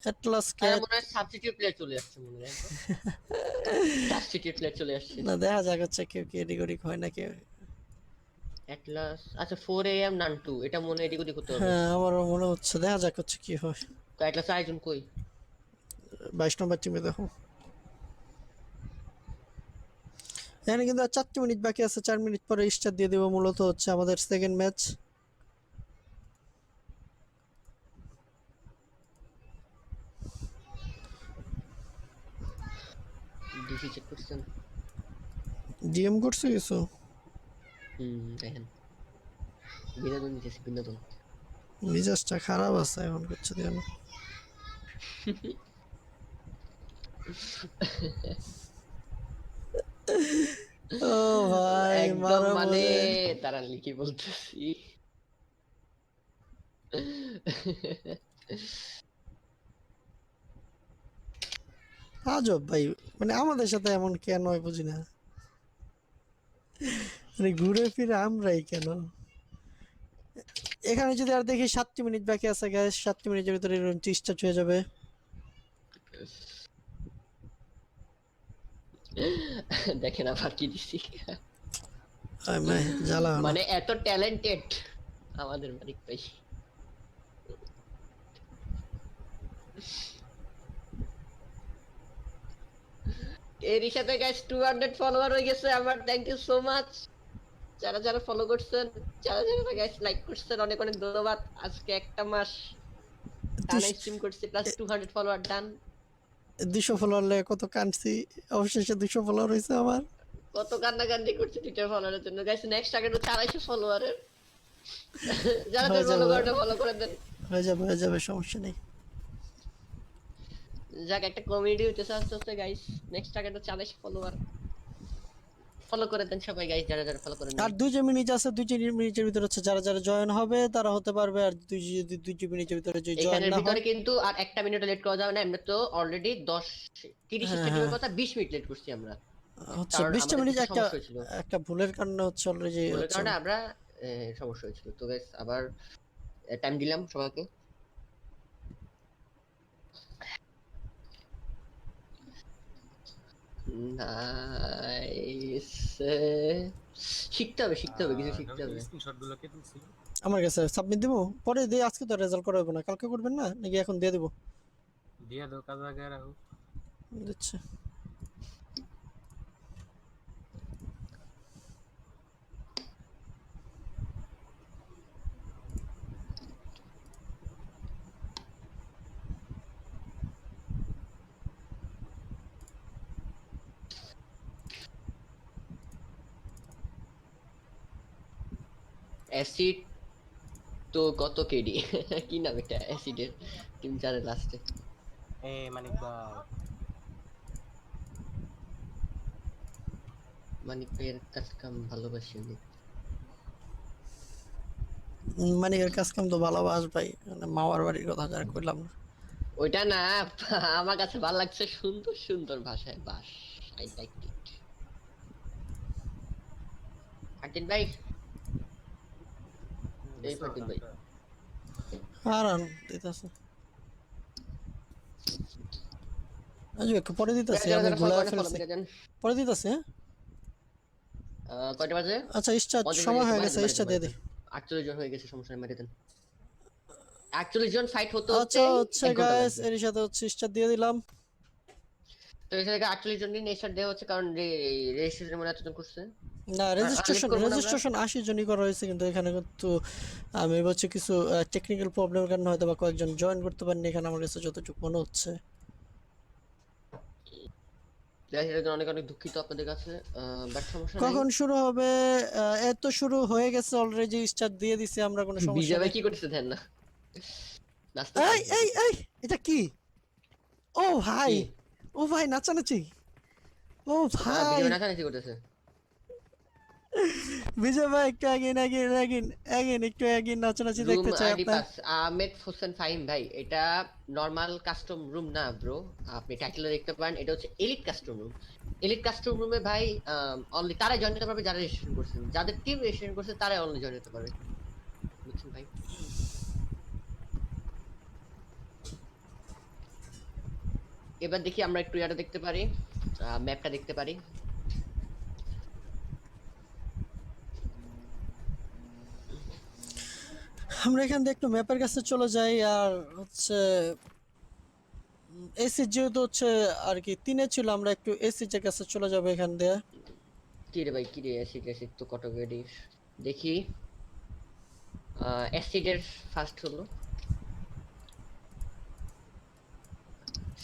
Atlas আরে cat মনে হয় সাবস্টিটিউট প্লেয়ার চলে আসছে মনে হয় তো। সাবস্টিটিউট প্লেয়ার চলে আসছে। না, দেখা যাক হচ্ছে কেউ কি এদিক ওদিক হয় নাকি। অ্যাটলাস আচ্ছা 4 AM নান 2 এটা মনে হয় এদিক ওদিক হতে হবে। হ্যাঁ, আমারও মনে হচ্ছে, দেখা যাক হচ্ছে কি হয়। তো অ্যাটলাস আয়োজন কই? 22 নম্বর টিমে দেখো, এখানে কিন্তু আর 4টি মিনিট বাকি আছে, 4 মিনিট পরে স্টার্ট দিয়ে দেবো। মূলত হচ্ছে আমাদের সেকেন্ড ম্যাচ। ডিসি চেক করছেন? ডিএম করছে কিছু? দেখেন বিনোদন দিতেছি বিনোদন। মিজাজটা খারাপ আছে এখন, করছে দিয়ে না। ও ভাই, একদম মারা মানে বলে। দাঁড়ান লিখি বলতেছি। আজব ভাই, মানে আমাদের সাথে এমন কেন হয় বুঝি না, মানে ঘুরে ফিরে আমরাই কেন। এখানে যদি আর দেখি 7টি মিনিট বাকি আছে গ্যাস, 7টি মিনিটের ভিতরে স্টার্ট হয়ে যাবে। দেখেন আবার কি দিছি। জ্বালা না। মানে এত ট্যালেন্টেড আমাদের মালিক ভাই। এরই সাথে গাইস 200 ফলোয়ার হয়ে গেছে আমার, থ্যাংক ইউ সো মাচ। যারা যারা ফলো করছেন, যারা যারা গাইস লাইক করছেন, অনেক অনেক ধন্যবাদ। আজকে একটা মাস টানা স্ট্রিম করছি, প্লাস 200 ফলোয়ার ডান। 200 ফলোয়ার লেগে কত কাঁদছি, অবশেষে 200 ফলোয়ার হয়েছে আমার। কত কান্নাকান্দি করছে টুইটার ফলোয়ারের জন্য গাইস। নেক্সট টার্গেট হচ্ছে 250 ফলোয়ারের। যারা হয়ে যারা ফলো যাবে, করেন ফলো করে দেন। হয়ে যাবে, সমস্যা নেই। যাক একটা কমেডি হইতেছে আস্তে আস্তে গাইস। নেক্সট টার্গেট হচ্ছে 250 ফলোয়ার। ফলো করে দেন সবাই গাইস, যারা যারা ফলো করেন আর নাই। 2 মিনিট আছে, 2 মিনিটের ভিতরে হচ্ছে যারা যারা জয়েন হবে তারা হতে পারবে, আর যদি 2 মিনিটের ভিতরে যদি জয়েন এখানের না ভিতরে হয়। কিন্তু আর একটা মিনিট লেট করা যাবে না, আমরা তো অলরেডি 30 হ্যাঁ, স্টার্টিং হ্যাঁ, এর কথা 20 মিনিট লেট করছি আমরা। হচ্ছে কারণ 20টা আমাদের মিনিট কিছু একটা সমস্যা হয়েছিল। একটা ভুলের কারণে হচ্ছে অলরেডি ভুলের হচ্ছে। কারণে আমরা সমস্যা হয়েছিল। তো গাইস আবার টাইম দিলাম সবাইকে। নাইস। শিখতে হবে শিখতে হবে, কিছু শিখতে হবে। স্ক্রিনশট গুলো কে তুলছিল? আমার কাছে সাবমিট দেবো, পরে দিয়ে। আজকে তো রেজাল্ট করা হবে না, কালকে করবেন না নাকি এখন দিয়ে দেবো? দিয়ে দাও, কাজ আগে রাখো। দিচ্ছে। অ্যাসিড তো কত কেডি? কি নাম এটা অ্যাসিডের? টিম 4 এর লাস্টে। এ মানিক ভাই, মানিক ভাইয়ের কাজ কাম ভালোবাসি আমি। মানে এর কাজ কাম তো ভালোবাস ভাই, মানে মামার বাড়ির কথা যারা কইলাম না। ওইটা না, আমার কাছে ভালো লাগছে সুন্দর সুন্দর ভাষায় বাস। I like it. ফারদিন ভাই, এই বুঝছো ফারদিন ভাই। কামটা? আর দিতেছে, আজ একটু পরে দিতেছে, যারা আমি যারা ফলো ভুলে করেন ফলো ফেলছি। করে দেন। পরে দিতেছে, হ্যাঁ। কয়টা বাজে? আচ্ছা, স্টার্ট 50 হয়ে সময় গেছে, হয়ে মারি গেছে, দেন মারি দেন স্টার্ট মারি দিয়ে দেন। দিই। 48 জন হয়ে গেছে, সমস্যা নেই, মারি দেন। 48 জন ফাইট হতে আচ্ছা হতেই হচ্ছে 1 ঘন্টা গাইস, লাগবে। এর সাথে হচ্ছে স্টার্ট দিয়ে দিলাম। তো এখানে 48 জন নিয়ে স্টার্ট দেওয়া হচ্ছে, কারণ রেজিস্ট্রেশন মনে হয় এতজন করছে। না, আর লেট রেজিস্ট্রেশন করবো না আমরা। রেজিস্ট্রেশন 80 জনই করা হয়েছে, কিন্তু এখানে কিন্তু আমি হচ্ছে কিছু টেকনিক্যাল প্রবলেমের কারণে হয়তো বা কয়েকজন জয়েন করতে পারেনি এখানে, আমার কাছে যতটুকু মনে হচ্ছে। এটার জন্য অনেক অনেক দুঃখিত আপনাদের কাছে, বাট সমস্যা নাই। কখন শুরু হবে? এত শুরু হয়ে গেছে অলরেডি, স্টার্ট দিয়ে দিছি আমরা, কোনো সমস্যা বিজয় ভাই নেই। কি করতেছে ধ্যান না? নাচতেছে এই এই নাকি? এই, এটা কি? ও ভাই, কি? ও ভাই, নাচানাচি। ও বিজয় ভাই, ভাই নাচানাচি করতেছে? বিজয় ভাই একটু আগিন আগিন আগিন আগিন, একটু আগিন, নাচানাচি রুম দেখতে চাই আইডি আপনার। পাস আহমেদ হোসেন ফাহিম ভাই, এটা নর্মাল কাস্টম রুম না ব্রো। আপনি টাইটেলে দেখতে পারেন, এটা হচ্ছে elite custom room. Elite custom রুমে ভাই অনলি তারাই জয়েন করতে পারবে যারা রেজিস্ট্রেশন করছেন, যাদের টিম রেজিস্ট্রেশন করছে তারাই অনলি জয়েন করতে পারবে। বুঝছেন ভাই? এবার দেখি আমরা একটু এটা দেখতে পারি, ম্যাপটা দেখতে পারি। আমরা এখান থেকে একটু ম্যাপের কাছে চলে যাই। আর হচ্ছে এসি যেহেতু হচ্ছে আর কি 3-এ ছিল, আমরা একটু এসি এর কাছে চলে যাবো এখান দিয়ে। কি রে ভাই, কি রে, অ্যাসিড অ্যাসিড তো কত গেডি দেখি। অ্যাসিডের ফার্স্ট হলো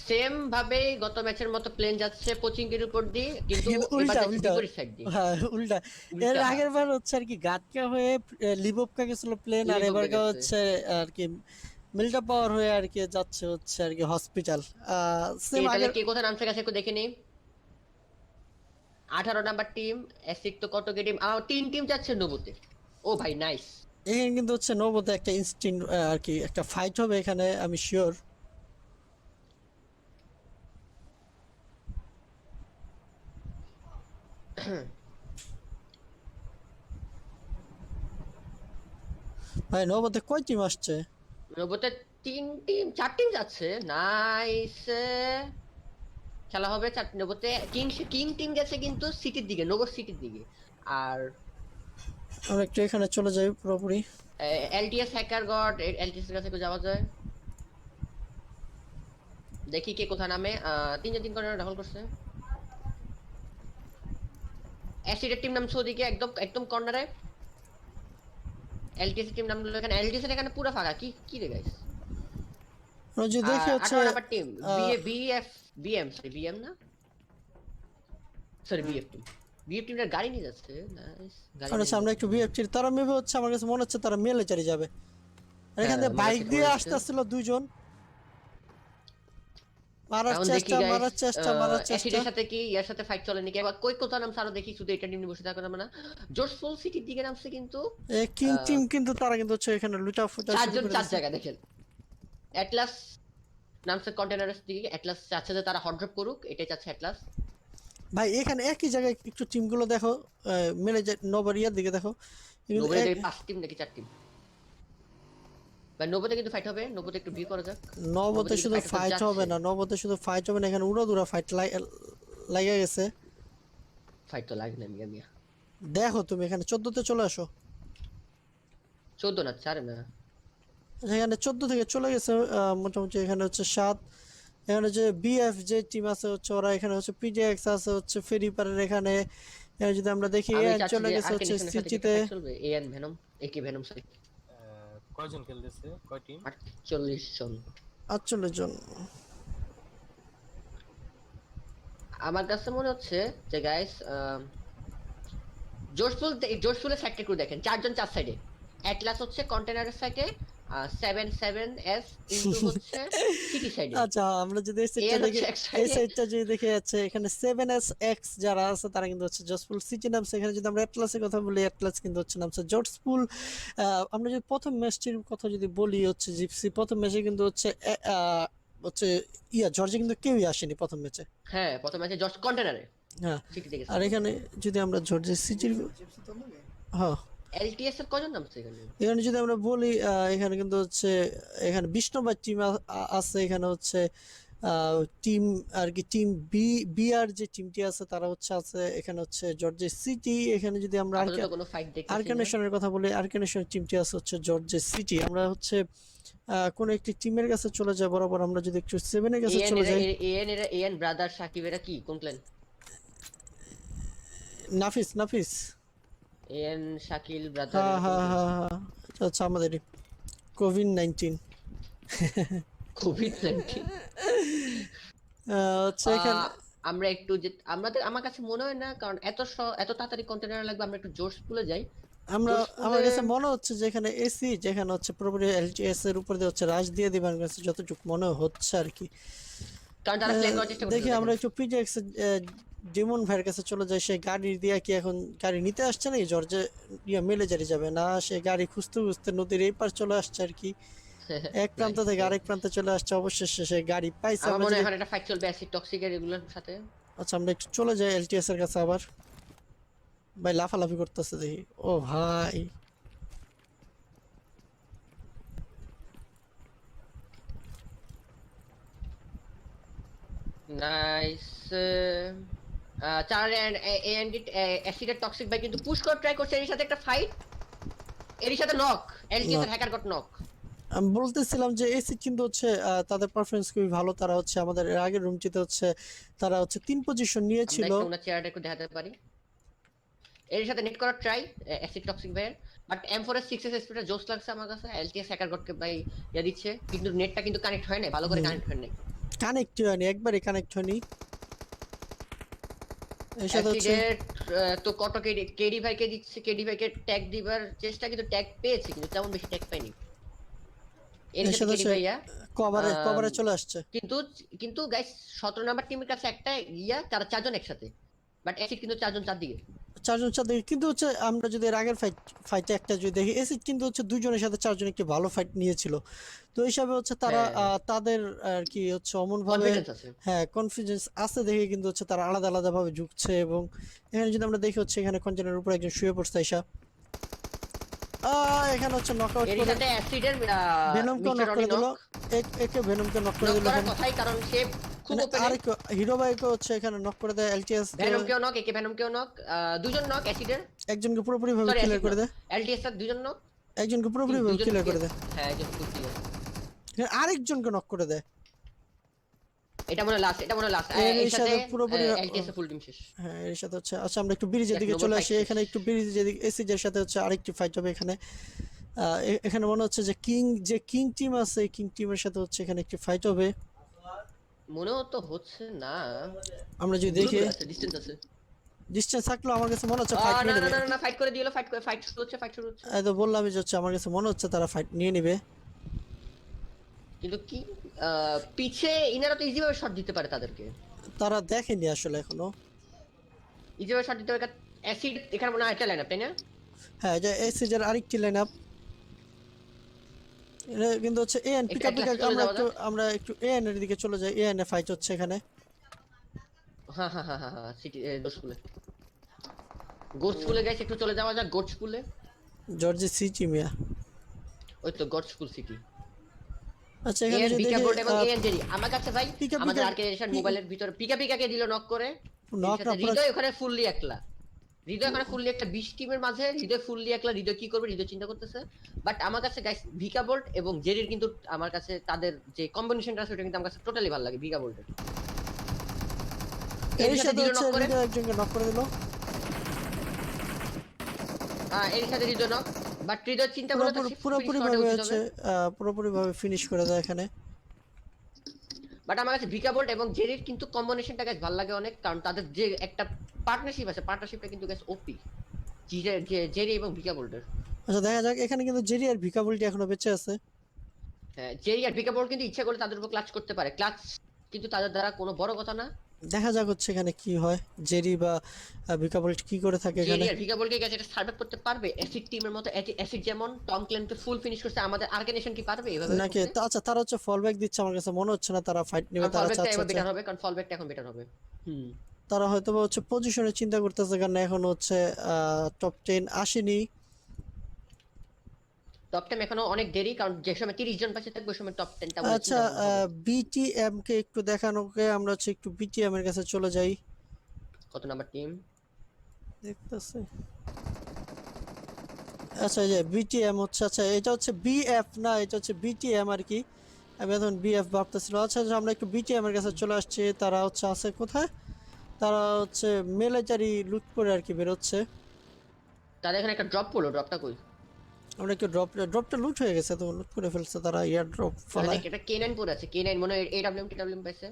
সেম ভাবে গত ম্যাচের মতো প্লেন যাচ্ছে কোচিং এর উপর দিয়ে, কিন্তু কিন্তু এবার উল্টা যাচ্ছে উল্টা, বিপরীত সাইড দিয়ে। হ্যাঁ উল্টা। এর উল্টা আগের বার হচ্ছে আর কি গাটকা হয়ে লিববকা গেছিল প্লেন, আর লিভ এবার অফ গেছে। হচ্ছে আর কি মিল্টা পাওয়ার হয়ে আর কি যাচ্ছে হচ্ছে আর কি হসপিটাল। কে সেম তাহলে আগের। কে কোথায় নামছে কাছে একটু দেখে নি। 18 নাম্বার টিম অ্যাসিড তো কত গেটিম, 3 টিম যাচ্ছে নবুতে। ও ভাই নাইস। এখানে কিন্তু হচ্ছে নবতে একটা ইনস্টিন্ট আর কি একটা ফাইট হবে এখানে, আমি শিওর। ভাই নবতে কয় টিম আসছে? নবুতে 3 টিম 4 টিম যাচ্ছে, নাইস। খেলা হবে 4 নবুতে। কিং টিম গেছে কিন্তু সিটির দিকে, নবর সিটির দিকে। আর আমরা একটু এখানে চলে যাই পুরোপুরি। এলটিএস হ্যাকার গড, এলটিএস এর কাছে একটু যাওয়া যায়। দেখি কে কোথায় নামে। 3 জন 3 কর্নার দখল করছে। অ্যাসিডের টিম নামছে ওদিকে, একদম একদম কর্নারে। এলটিএস টিম নামলো এখানে, এলটিএস এর এখানে পুরো ফাঁকা। কি কি রে গাইস। আমরা যদি আর দেখি হচ্ছে 18 নাম্বার টিম আহ, বিএফ, বিএম সরি বিএম না, সরি বিএফ টিম। বিএফ টিমটা গাড়ি নিয়ে যাচ্ছে, নাইস। গাড়ি আর নিয়ে হচ্ছে আমরা একটু বিএফটির তারা মেবি হচ্ছে আমার কাছে মনে হচ্ছে তারা মিলিটারি যাবে। আর এখান থেকে আমার বাইক কাছে দিয়ে মনে হচ্ছে। আসতেছিল দুইজন। মারার এখন দেখি চেষ্টা গাইস, মারার চেষ্টা মারার চেষ্টা। অ্যাসিডের সাথে কি ইয়ার সাথে ফাইট চলে নাকি, এবার কই কোথাও নামছে আরো দেখি, শুধু এটা নিয়ে বসে থাকো না। জোসফুল সিটির দিকে নামছে কিন্তু। কিং আহ, টিম কিন্তু তারা কিন্তু হচ্ছে এখানে লুটা ফুটা শুরু 4 জন করে 4 দিয়েছে। জায়গা দেখেন। অ্যাটলাস নামছে কন্টেনারের দিকে, অ্যাটলাস চাচ্ছে যে তারা হট ড্রপ করুক, এটাই চাচ্ছে অ্যাটলাস। ভাই এখানে একই জায়গায় একটু টিমগুলো দেখো, মিলে যায় নবরিয়ার দিকে দেখো। এগুলো নবুতে দেখি 5 টিম নাকি 4 টিম। ভাই নবুতে কিন্তু ফাইট হবে, নবুতে একটু ভিউ করা যাক। নবুতে নবতে কিন্তু শুধু ফাইট হতে ফাইট হবে যাচ্ছে। না, নবতে শুধু ফাইট হবে না, এখানে উড়াদুরা ফাইট লাগা গেছে। ফাইট তো লাগে না মিয়া মিয়া। দেখো তুমি এখানে 14তে চলে আসো। 14 না 4 না। এখানে 14 থেকে চলে গেছে মোটামুটি। এখানে হচ্ছে 7। এখানে যে বিএফ যে টিম আছে হচ্ছে ওরা, এখানে হচ্ছে পিডিএক্স আছে হচ্ছে ফেরি পারের এখানে। এখানে যদি আমরা দেখি আমি এন চাচ্ছি চলে যে গেছে হচ্ছে আর্কেনিশনের সাথে কি একটা সিটিতে। ফাইট চলবে, এএন ভেনম, একে ভেনম সরি। কয়জন খেলতেছে, কয় টিম? 48 জন। 48 জন। আমার কাছে মনে হচ্ছে যে গাইস, জোশফুল, জোশফুলের সাইডটা একটু দেখেন, 4 জন 4 সাইডে। অ্যাটলাস হচ্ছে কন্টেনারের সাইডে, 77S ইনটু হচ্ছে সিটি সাইডে। আচ্ছা আমরা যদি এই সাইডটা এএন দেখি, হচ্ছে এক এই সাইডে। সাইডটা যদি দেখে যাচ্ছে এখানে 7SX যারা আছে তারা কিন্তু হচ্ছে জসপুল সিটি নামছে। এখানে যদি আমরা অ্যাটলাসের কথা বলি, অ্যাটলাস কিন্তু হচ্ছে নামছে জসপুল। আমরা যদি প্রথম ম্যাচটির কথা যদি বলি হচ্ছে জিপসি, প্রথম ম্যাচে কিন্তু হচ্ছে হচ্ছে জর্জে কিন্তু কেউই আসেনি প্রথম ম্যাচে। হ্যাঁ প্রথমে আছে জর্জ কন্টেনারে, হ্যাঁ। সিটি থেকে। আর এখানে যদি আমরা জর্জের সিটির, হ্যাঁ এলটিএস এর কজন নামছে এখানে? এখানে যদি আমরা বলি এখানে কিন্তু হচ্ছে এখানে 20 নম্বর টিম আছে। এখানে হচ্ছে টিম আর কি টিম বিআর যে টিমটি আছে তারা হচ্ছে আছে। এখানে হচ্ছে জর্জের সিটি। এখানে যদি আমরা আপাতত কোনো ফাইট দেখতেছি না। আর্কানেশনের কথা বলি, আর্কানেশন টিমটি আছে হচ্ছে জর্জের সিটি। আমরা হচ্ছে কোন একটি টিমের কাছে চলে যাই বরাবর। আমরা যদি একটু 7 এর কাছে এএন চলে এরা, যাই। এএন ব্রাদার সাকিব এরা কি কোন plan? Nafis Nafis, AN Shakil brother হ্যাঁ এরকম হ্যাঁ কি? হ্যাঁ হ্যাঁ, এটা হচ্ছে আমাদেরই কোভিড-19। কোভিড-19। হচ্ছে এখানে আমরা একটু যে আমাদের, আমার কাছে মনে হয় না, কারণ এত তাড়াতাড়ি কন্টেনার লাগবে, আমরা একটু জোশফুলে যাই। আমরা, আমার জোশফুলে কাছে মনে হচ্ছে যে এখানে এসি, যেখানে হচ্ছে পুরোপুরি এলটিএস এর উপর দিয়ে হচ্ছে রাশ দিয়ে দিবেন কাছে যতটুকু মনে হচ্ছে আর কি। কারণ তারা প্ল্যান করার চেষ্টা দেখি করতেছে আমরা দেখেন। একটু পিজেক্স ডিমন ভাইয়ের কাছে চলে যাই। সে গাড়ি দিয়ে কি এখন গাড়ি নিতে আসছে নাকি জর্জে মেলে জারি যাবে না, সে গাড়ি খুঁজতে খুঁজতে নদীর এই পার চলে আসছে আর কি। এক প্রান্ত থেকে আরেক প্রান্তে চলে আসছে, অবশেষে সে গাড়ি পাইছে। আমার আমরা মনে হয় যদি, এখন একটা ফাইট চলবে অ্যাসিড টক্সিক এর এগুলোর সাথে। আচ্ছা আমরা একটু চলে যাই এলটিএস এর কাছে আবার। ভাই লাফালাফি করতেছে দেখি, ও ভাই নাইস। চার এন্ড এন্ড অ্যাসিডের টক্সিক ভাই কিন্তু পুশ করে ট্রাই করছে, এর সাথে একটা ফাইট, এর সাথে নক, এলটিএস এর হ্যাকার গট নক। আমি বলতেছিলাম যে এসি কিন্তু হচ্ছে তাদের পারফরমেন্স খুবই ভালো। তারা হচ্ছে আমাদের এর আগের রুমটিতে হচ্ছে তারা হচ্ছে 3 পজিশন আমরা নিয়েছিল। একটু ওনার চেহারাটা একটু দেখাতে পারি। এর সাথে নেট করার ট্রাই অ্যাসিড টক্সিক ভাইয়ের, বাট M4 এর 6 এর স্পিডটা জোস লাগছে আমার কাছে। এলটিএস হ্যাকার গটকে ভাই ইয়া দিচ্ছে, কিন্তু নেটটা কিন্তু কানেক্ট হয় না, ভালো করে কানেক্ট হয় না। কানেক্ট হয়নি, একবারই কানেক্ট হয়নি। এর সাথে হচ্ছে অ্যাসিডের তো কত কেডি ভাইকে দিচ্ছে, কেডি ভাইকে ট্যাগ দিবার চেষ্টা, কিন্তু ট্যাগ পেয়েছে কিন্তু তেমন বেশি ট্যাগ পাইনি। এর এর সাথে সাথে কেডি হচ্ছে ভাইয়া কভারে চলে আসছে। কিন্তু কিন্তু গাইস 17 নাম্বার টিমের কাছে একটা ইয়া, তারা চারজন একসাথে, বাট অ্যাসিড কিন্তু চারজন চারদিকে। চারজন চার দিকে কিন্তু হচ্ছে আমরা যদি এর আগের ফাইটে একটা যদি দেখি, এসিড কিন্তু হচ্ছে দুজনের সাথে চারজন একটি ভালো ফাইট নিয়েছিল। তো হিসাবে হচ্ছে তারা হ্যাঁ, তাদের আর কি হচ্ছে অমন ভাবে কনফিডেন্স আছে। হ্যাঁ কনফিডেন্স আছে দেখে কিন্তু হচ্ছে তারা আলাদা আলাদা ভাবে ঝুঁকছে। এবং এখানে যদি আমরা দেখি হচ্ছে এখানে কন্টেনারের উপর একজন শুয়ে পড়ছে আইসা। এখানে হচ্ছে নকআউট এর করে সাথে অ্যাসিডের ভেনমকে মিস্টার নক করে রনি দিল। নক, একে ভেনমকে নক করে নক দিল করার এখানে। কথাই, কারণ সে খুব মানে ওপেন। আরেক হিরো ভাইকে হচ্ছে এখানে নক করে দেয় এলটিএস। ভেনমকেও নক, একে ভেনমকেও নক, দুজন নক অ্যাসিডের, একজনকে পুরোপুরি ভাবে সরি ক্লিয়ার অ্যাসিড করে নক, দেয়। এলটিএস এর দুজন নক, একজনকে পুরোপুরি ভাবে দুজন ক্লিয়ার করে দেয়। হ্যাঁ একজন ফুল ক্লিয়ার। এখানে আরেকজনকে নক করে দেয়। এটা মনে লাস্ট, এটা মনে লাস্ট। এর এর সাথে পুরোপুরি এলটিএস এর ফুল টিম শেষ। হ্যাঁ এর সাথে হচ্ছে আচ্ছা আমরা একটু ব্রিজের এক দিকে নম্বর চলে ফাইট আসি। শেষ। এখানে একটু ব্রিজের দিকে এসিজের সাথে হচ্ছে আরেকটি ফাইট হবে এখানে। এখানে মনে হচ্ছে যে কিং টিম আছে, কিং টিমের সাথে হচ্ছে এখানে একটি ফাইট হবে। মনেও তো হচ্ছে না, আমরা যদি দূরে দেখি দূরে আছে, ডিসটেন্স আছে। ডিসটেন্স থাকলেও আমার কাছে মনে হচ্ছে ফাইট না নিয়ে না নেবে। না না, ফাইট করে দিল, ফাইট শুরু হচ্ছে, ফাইট শুরু হচ্ছে। এই তো বললাম যে হচ্ছে আমার কাছে মনে হচ্ছে তারা ফাইট নিয়ে নেবে। কিন্তু কি পিছে ইনারা তো ইজি ভাবে শট দিতে পারে তাদেরকে, তারা দেখেনি আসলে এখনো। ইজি ভাবে শট দিতে পারে। অ্যাসিড এখানে মনে হয় একটা লাইন আপ, তাই না? হ্যাঁ যে এসিজের আরেকটি লাইন আপ। এটা কিন্তু হচ্ছে এএন একটু পিকআপ এক লাস্ট চলে যাওয়া যাক। আমরা একটু এএন এর দিকে চলে যাই। এএন এ ফাইট হচ্ছে এখানে। হ্যাঁ হ্যাঁ হ্যাঁ হ্যাঁ হ্যাঁ, সিটি গোস্ট স্কুলে গেছে, একটু চলে যাওয়া যাক গোস্ট স্কুলে। জর্জি সিটি মিয়া। ওই তো গোস্ট স্কুল সিটি। আচ্ছা এখানে এএন যদি বিকা দেখি বোর্ড এবং এএন জেরি আমার কাছে ভাই, পিকা আমাদের পিকা আর্কেডেশন মোবাইলের ভিতরে পিকা পিকাকে দিল নক করে। নক এর সাথে হৃদয় ওখানে ফুললি একলা, হৃদয় ওখানে ফুললি একটা 20 টিমের মাঝে, হৃদয় ফুললি একলা। হৃদয় কি করবে, হৃদয় চিন্তা করতেছে। বাট আমার কাছে গাইস ভিকা বোল্ট এবং জেরির কিন্তু আমার কাছে তাদের যে কম্বিনেশনটা আছে ওটা কিন্তু আমার কাছে টোটালি ভালো লাগে ভিকা বোল্টের। এর এর সাথে সাথে দিল হচ্ছে নক করে, হৃদয় একজনকে নক করে দিল। এর সাথে হৃদয় নক, বাট হৃদয় চিন্তা করে তার পুরোপুরি ভাবে হচ্ছে পুরোপুরি ভাবে ফিনিশ করে দেয় এখানে। বাট আমার কাছে ভিকা বোল্ট এবং জেরির কিন্তু কম্বিনেশনটা গাইস ভালো লাগে অনেক, কারণ তাদের যে একটা পার্টনারশিপ আছে, পার্টনারশিপটা কিন্তু গাইস ওপি জেরি এবং ভিকা বোল্টের। আচ্ছা দেখা যাক এখানে কিন্তু জেরি আর ভিকাবুলটি এখনো বেঁচে আছে। হ্যাঁ, জেরি আর ভিকা বোল্ট কিন্তু ইচ্ছা করলে তাদের উপর ক্লাচ করতে পারে, ক্লাচ কিন্তু তাদের দ্বারা কোনো বড় কথা না। দেখা যাক হচ্ছে এখানে কি হয়, জেরি বা ভিকাবুলটি কি করে থাকে এখানে। জেরি আর ভিকা বোল্টকে গেছে এটা সার্ভাইভ করতে পারবে অ্যাসিড টিমের মতো। অ্যাসিড যেমন টম ক্লেনকে ফুল ফিনিশ করছে, আমাদের আর্গানাইজেশন কি পারবে এভাবে নাকি আচ্ছা তারা হচ্ছে ফল ব্যাক দিচ্ছে, আমার কাছে মনে হচ্ছে না তারা ফাইট নেবে। ফল তারা ব্যাকটা চাচ্ছে এবার হচ্ছে বেটার হবে, কারণ ফল ব্যাকটা এখন বেটার হবে। তারা হয়তো বা হচ্ছে পজিশনে চিন্তা করতেছে, কারণ এখন হচ্ছে টপ 10 আসেনি। টপ 10 এখনো অনেক দেরি, কারণ যে সময় 30 জন পাশে থাকবে ওই সময় টপ 10টা বলে আচ্ছা চিন্তা ভাবনা হবে। বিটিএম কে একটু দেখানোকে আমরা হচ্ছে একটু বিটিএম এর কাছে চলে যাই। কত নাম্বার টিম দেখতেছি। আচ্ছা এই যে বিটিএম হচ্ছে, আচ্ছা এটা হচ্ছে বিএফ না, এটা হচ্ছে বিটিএম আর কি। আমি এখন বিএফ ভাবতেছিল। আচ্ছা আচ্ছা, আমরা একটু বিটিএম এর কাছে চলে আসছি। তারা হচ্ছে আছে কোথায়, তারা হচ্ছে মিলিটারি লুট করে আর কি বেরোচ্ছে। তাদের এখানে একটা ড্রপ পড়লো, ড্রপটা কই? আমরা একটু ড্রপটা লুট হয়ে গেছে, তো লুট করে ফেলছে তারা, ইয়ার ড্রপ ওখানে ফলায়। একটা K9 পড়ে আছে, K9 মনে হয় AWM টিডব্লিউএম পাইছে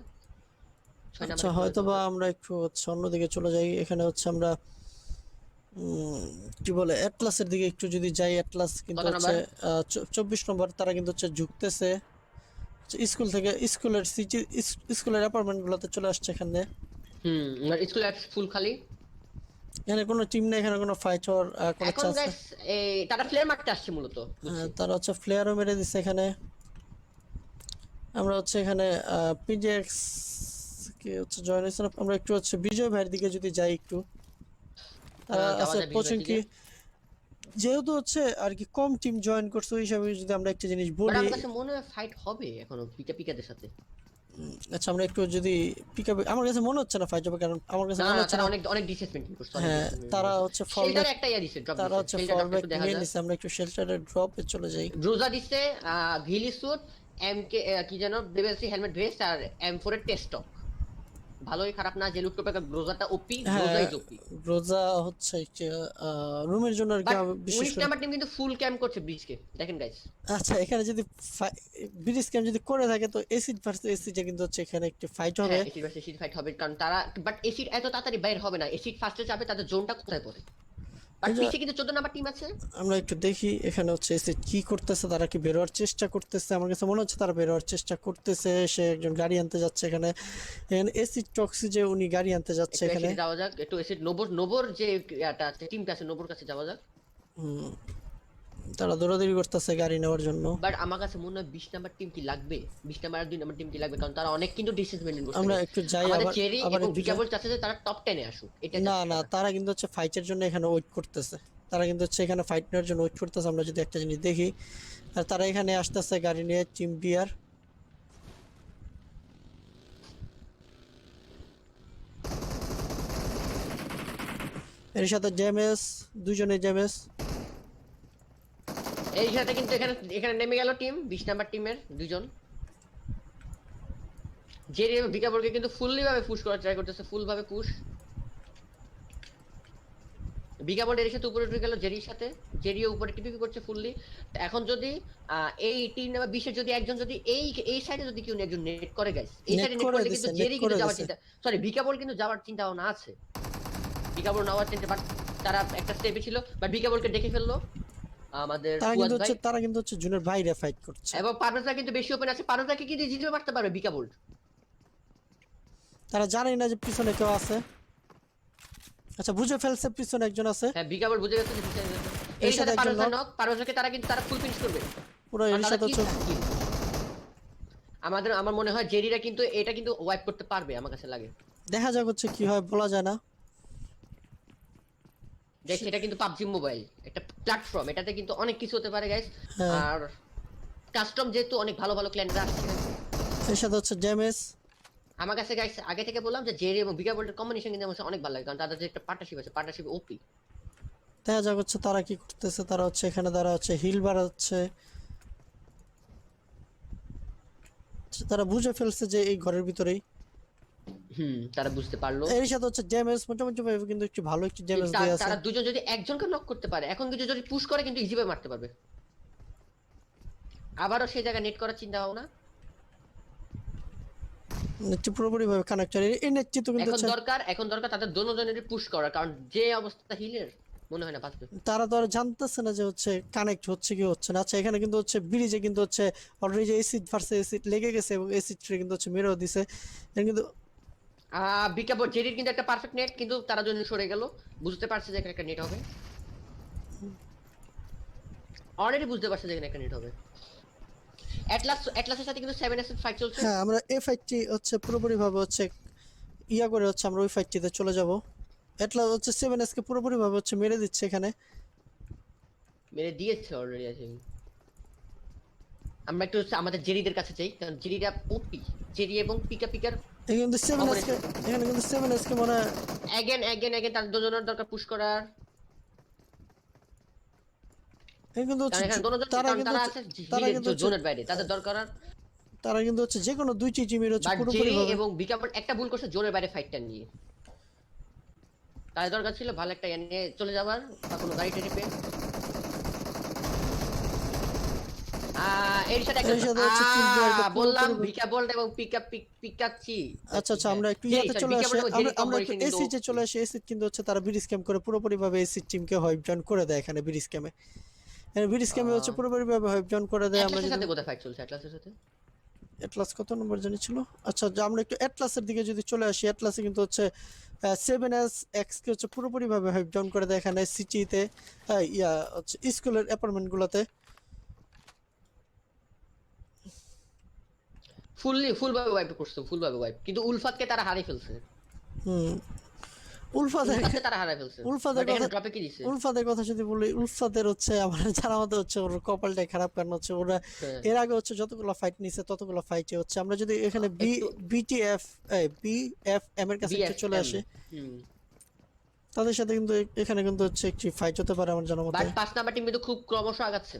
6 আচ্ছা নাম্বার। হয়তো বা আমরা একটু হচ্ছে অন্যদিকে চলে যাই। এখানে হচ্ছে আমরা কি বলে অ্যাটলাসের দিকে একটু যদি যাই। অ্যাটলাস কিন্তু কত হচ্ছে নাম্বার? 24 নম্বর। তারা কিন্তু হচ্ছে ঝুঁকতেছে স্কুল থেকে, স্কুলের সিটি স্কুলের অ্যাপার্টমেন্ট গুলোতে চলে আসছে এখানে। স্কুল ফুল খালি। এখানে কোনো টিম নেই, এখানে কোনো ফাইট হওয়ার কোনো এখন চান্স নেই। গাইস তারা ফ্লেয়ার মারতে আসছে মূলত, বুঝছি। তারা হচ্ছে ফ্লেয়ারও মেরে দিচ্ছে এখানে। আমরা হচ্ছে এখানে পিজেক্স কে হচ্ছে জয়েন হয়েছে। আমরা একটু হচ্ছে বিজয় ভাইয়ের দিকে যদি যাই একটু। তারা যাওয়া আছে যায় বিজয় কোচিং কি, দিকে। যেহেতু হচ্ছে আর কি কম টিম জয়েন করছে, ওই হিসাবে যদি আমরা একটা জিনিস বাট বলি। আমার কাছে মনে হয় ফাইট হবে এখনো পিকাদের সাথে। আচ্ছা আমরা একটু যদি পিকআপ, আমার কাছে মনে হচ্ছে না ফাইট হবে, কারণ আমার কাছে না মনে না, হচ্ছে তারা না। অনেক অনেক ডিসেসমেন্ট করছে, অনেক হ্যাঁ disrespect তারা করছে। হচ্ছে ফল শেল্টার ব্যাক, একটা ইয়া দিছে, ড্রপ তারা দিছে, হচ্ছে শেল্টার ফল ড্রপটা ব্যাক একটু দেখা নিয়ে যায়। নিছে, আমরা একটু শেল্টারের ড্রপে চলে যাই। ব্রোজা দিছে ঘিলি স্যুট, এমকে কি যেন দেবেছি হেলমেট ভেস্ট, আর M4 এর টেস্টক। ভালোই খারাপ না, যে লুট করবে ব্রোজাটা ওপি, ব্রোজা হ্যাঁ ইজ ওপি। রোজা হচ্ছে রুমের জন্য আর কি বাট বিশেষ 19 করে। নাম্বার টিম কিন্তু ফুল ক্যাম্প করছে ব্রিজকে, দেখেন গাইস। আচ্ছা এখানে যদি ব্রিজ ক্যাম্প যদি করে থাকে তো এসিড ভার্সেস এসিডে কিন্তু হচ্ছে এখানে একটি ফাইট হবে। হ্যাঁ, এসিড ভার্সেস এসিড ফাইট হবে, কারণ তারা, বাট এসিড এত তাড়াতাড়ি বাইর হবে না, এসিড ফার্স্টে যাবে, তাদের জোনটা কোথায় পড়ে। বাট এই যে পিছে কিন্তু 14 নাম্বার টিম আছে। আমরা একটু দেখি এখানে হচ্ছে এসিড কি করতেছে, তারা কি বেরোয়ার চেষ্টা করতেছে, আমার কাছে মনে হচ্ছে তারা বেরোয়ার চেষ্টা করতেছে। সে একজন গাড়ি আনতে যাচ্ছে এখানে, এখানে এসিড টক্সি যে উনি গাড়ি আনতে যাচ্ছে একটু এখানে। এসিড যাওয়া যাক, একটু এসিড নোবর যে ইয়াটা আছে, টিমটা আছে, নোবর কাছে যাওয়া যাক। হুম, তারা দৌড়াদৌড়ি করতেছে গাড়ি নেওয়ার জন্য। বাট আমার কাছে মনে হয় 20 নাম্বার টিম কি লাগবে, 20 নাম্বার আর 2 নাম্বার টিম কি লাগবে, কারণ তারা অনেক কিন্তু ডিসিশন মেনটেন করছে আমরা guys। একটু যাই, আমাদের আবার চেরি আবার এবং একটু যাই। ভিকাবল চাচ্ছে যে তারা টপ 10 এ আসুক, এটা না চাচ্ছে না, তারা। তারা কিন্তু হচ্ছে ফাইটের জন্য এখানে ওয়েট করতেছে, তারা কিন্তু হচ্ছে এখানে ফাইট নেওয়ার জন্য ওয়েট করতেছে। আমরা যদি একটা জিনিস দেখি, আর তারা এখানে আসতেছে গাড়ি নিয়ে, টিম বিয়ার। এর সাথে জেমস, দুজনে জেমস। এই সাথে কিন্তু এখানে এখানে নেমে গেল টিম 20 নাম্বার টিমের দুজন। জেরি এবং ভিকাবলকে কিন্তু ফুললি ভাবে পুশ করার ট্রাই করতেছে, ফুল ভাবে পুশ। ভিকাবল এর সাথে উপরে উঠে গেল জেরির সাথে, জেরিও উপরে টিপি করছে ফুললি। এখন যদি এই টিম নাম্বার 20 এর যদি একজন যদি এই সাইডে যদি কেউ একজন নেট করে গাইস, এই নেট সাইডে নেট করে করলে দিছে, কিন্তু নেট জেরি কিন্তু করে যাওয়ার দিছে। চিন্তা, সরি ভিকাবল কিন্তু যাওয়ার চিন্তা ভাবনা আছে। ভিকাবল নেওয়ার চিন্তা, বাট তারা একটা স্টেপে ছিল, বাট ভিকাবলকে দেখে ফেললো আমাদের তারা ফুয়াদ কিন্তু ভাই। হচ্ছে, তারা কিন্তু হচ্ছে জুনের বাইরে ফাইট করছে। এবং পারভেজরা কিন্তু বেশি ওপেন আছে, পারভেজরাকে কিন্তু জিতে মারতে পারবে ভিকাবল। তারা জানে না যে পিছনে কেউ আছে। আচ্ছা বুঝে ফেলছে পিছনে একজন আছে। হ্যাঁ, ভিকাবল বুঝে গেছে যে পিছনে আছে। এর এর সাথে সাথে একজন পারভেজরা knock, নক, পারভেজরাকে তারা কিন্তু তারা ফুল ফিনিশ করবে, পুরো কারণ এর তারা সাথে কিল হচ্ছে। কিল। আমার মনে হয় জেরিরা কিন্তু এটা কিন্তু ওয়াইপ করতে পারবে, আমার কাছে লাগে। দেখা যাক হচ্ছে কি হয়, বলা যায় না। দেখ, এটা কিন্তু পাবজি মোবাইল একটা প্ল্যাটফর্ম, এটাতে কিন্তু অনেক কিছু হতে পারে গাইস। হ্যাঁ আর কাস্টম যেহেতু অনেক ভালো ভালো ক্লায়েন্টরা আসছে, এর সাথে হচ্ছে জেমস। আমার কাছে গাইস আগে থেকে বললাম যে জেরি এবং ভিকাবলের কম্বিনেশন কিন্তু আমার কাছে অনেক ভালো লাগে, কারণ তাদের যে একটা পার্টনারশিপ আছে, পার্টনারশিপ ওপি। দেখা যাক হচ্ছে তারা কি করতেছে। তারা হচ্ছে এখানে, তারা হচ্ছে হিল বাড়াচ্ছে। তারা বুঝে ফেলছে যে এই ঘরের ভিতরেই। তারা বুঝতে পারলো। এর সাথে হচ্ছে ড্যামেজ মোটামুটি ভাবে কিন্তু একটু ভালো একটু ড্যামেজ দিয়ে আছে। তারা দুজন যদি একজনকে নক করতে পারে, এখন কিছু যদি পুশ করে কিন্তু ইজি ভাবে মারতে পারবে। আবারও সেই জায়গায় নেট করার চিন্তা ভাবনা। নেটটি পুরোপুরি ভাবে কানেক্টেড, এই নেটটি তো কিন্তু হচ্ছে। এখন দরকার তাদের দুজনেরই পুশ করা, কারণ যে অবস্থা হিলের মনে হয় না বাঁচবে। তারা তো আর জানতেছে না যে হচ্ছে কানেক্ট হচ্ছে কি হচ্ছে না। আচ্ছা এখানে কিন্তু হচ্ছে ব্রিজে কিন্তু হচ্ছে অলরেডি যে এসিড ভার্সেস এসিড লেগে গেছে, এবং এসিডটা কিন্তু হচ্ছে মেরেও দিছে। এখানে কিন্তু বিজ্ঞাপন জেরির কিন্তু একটা পারফেক্ট নেট, কিন্তু তারা দুজন সরে গেল, বুঝতে পারছে যে এখানে একটা নেট হবে, অলরেডি বুঝতে পারছে যে এখানে একটা নেট হবে। অ্যাটলাসের সাথে কিন্তু 7s ফাইট চলছে। হ্যাঁ আমরা এই ফাইটটি হচ্ছে পুরোপুরি ভাবে হচ্ছে ইয়া করে হচ্ছে আমরা ওই ফাইটটিতে চলে যাব। এটলাস হচ্ছে 7S কে পুরোপুরি ভাবে হচ্ছে মেরে দিচ্ছে এখানে। মেরে দিয়েছে অলরেডি আছে। আমরা একটু হচ্ছে আমাদের জেরিদের কাছে চাই, কারণ জেরিরা ওপি, জেরি এবং পিকার এখানে কিন্তু 7S কে, এখানে কিন্তু 7S কে মনে হয় এগেন তার দুজনের দরকার পুশ করার। এখানে কিন্তু কারণ হচ্ছে এখানে দুজন, তারা কারণ কিন্তু তারা হচ্ছে, আছে তারা হিলের কিন্তু হচ্ছে, জোনের বাইরে, তাদের দরকার। তারা কিন্তু হচ্ছে যে কোনো দুইটি টিমের হচ্ছে বাট পুরোপুরি জেরি ভাবে। এবং বিকাপল একটা ভুল করছে জোনের বাইরে ফাইটটা নিয়ে, তাই দরকার ছিল ভালো একটা নিয়ে চলে যাবার বা কোনো গাড়ি টেনে পেয়ে। এর সাথে এর সাথে হচ্ছে কিল বিয়ারটা বললাম পুরোপুরি। ভিকাবল এবং পিকাচ্ছি। আচ্ছা আচ্ছা আমরা একটু ইয়াতে চলে আসি, আমরা একটু এসিতে চলে আসি। এসিড কিন্তু হচ্ছে তারা ব্রিজ ক্যাম্প করে পুরোপুরি ভাবে এসিড টিমকে হোয়াইপ ডাউন করে দেয় এখানে ব্রিজ ক্যাম্পে। এখানে ব্রিজ ক্যাম্পে হচ্ছে পুরোপুরি ভাবে হোয়াইপ ডাউন করে দেয়। আমরা অ্যাটলাসের যদি সাথে কোথায় ফাইট চলছে, অ্যাটলাসের সাথে অ্যাটলাস কত নম্বর জানি ছিল। আচ্ছা যে আমরা একটু অ্যাটলাসের দিকে যদি চলে আসি, অ্যাটলাসে কিন্তু হচ্ছে 7S কে হচ্ছে পুরোপুরি ভাবে হোয়াইপ ডাউন করে দেয় এখানে সিটিতে, ইয়া হচ্ছে স্কুলের অ্যাপার্টমেন্ট গুলোতে। ফুল ভাবে ওয়াইপ করছে, ফুল ভাবে ওয়াইপ, কিন্তু উলফাতকে তারা হারিয়ে ফেলছে। হুম উলফাদের উলফাতে তারা হারায় ফেলছে উলফাদের বাট এখানে কথা ড্রপে কি দিছে উলফাদের কথা যদি বলি, উলফাদের হচ্ছে আমার জানা মতে হচ্ছে ওর কপালটাই খারাপ, কারণ হচ্ছে ওরা হ্যাঁ। এর আগে হচ্ছে যতগুলো ফাইট নিছে ততগুলো ফাইটে হচ্ছে আমরা যদি এখানে একটু বিটিএফ বিএফএম এর কাছে একটু চলে বিএফএম আসি, তাদের সাথে কিন্তু এখানে কিন্তু হচ্ছে একটি ফাইট হতে পারে আমার জানা মতে। বাট 5 নাম্বার টিম কিন্তু খুব ক্রমশ আগাচ্ছে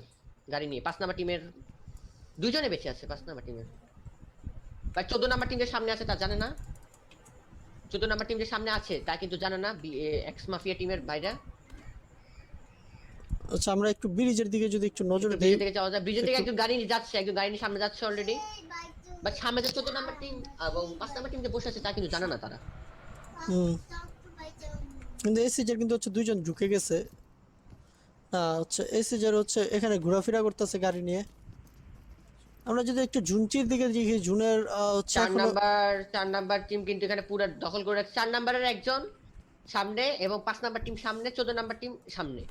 গাড়ি নিয়ে। 5 নাম্বার টিমের দুইজনে বেঁচে আছে 5 নাম্বার টিমের। বাট 14 নাম্বার টিম যে সামনে আছে তা জানে না। 14 নাম্বার টিম যে সামনে আছে তা কিন্তু জানে না এক্স মাফিয়া টিমের ভাইরা। আচ্ছা আমরা একটু ব্রিজের দিকে যদি একটু নজর দিই, ব্রিজের থেকে যাওয়া যায়। ব্রিজের থেকে একজন গাড়ি নিয়ে যাচ্ছে, একজন গাড়ি নিয়ে সামনে যাচ্ছে অলরেডি। বাট সামনে যে 14 নাম্বার টিম এবং 5 নাম্বার টিম যে বসে আছে তা কিন্তু জানে না তারা। হুম, কিন্তু এসিজের কিন্তু হচ্ছে দুইজন ঢুকে গেছে। হচ্ছে এসিজের হচ্ছে এখানে ঘোরাফেরা করতেছে গাড়ি নিয়ে। আমরা যদি একটু ঝুনচির দিকে দেখি, ঝুনের হচ্ছে 4 এখনো নাম্বার টিম কিন্তু এখানে পুরো দখল করে রাখছে। 4 নাম্বারের একজন সামনে এবং 5 নাম্বার টিম সামনে, 14 নাম্বার টিম সামনে।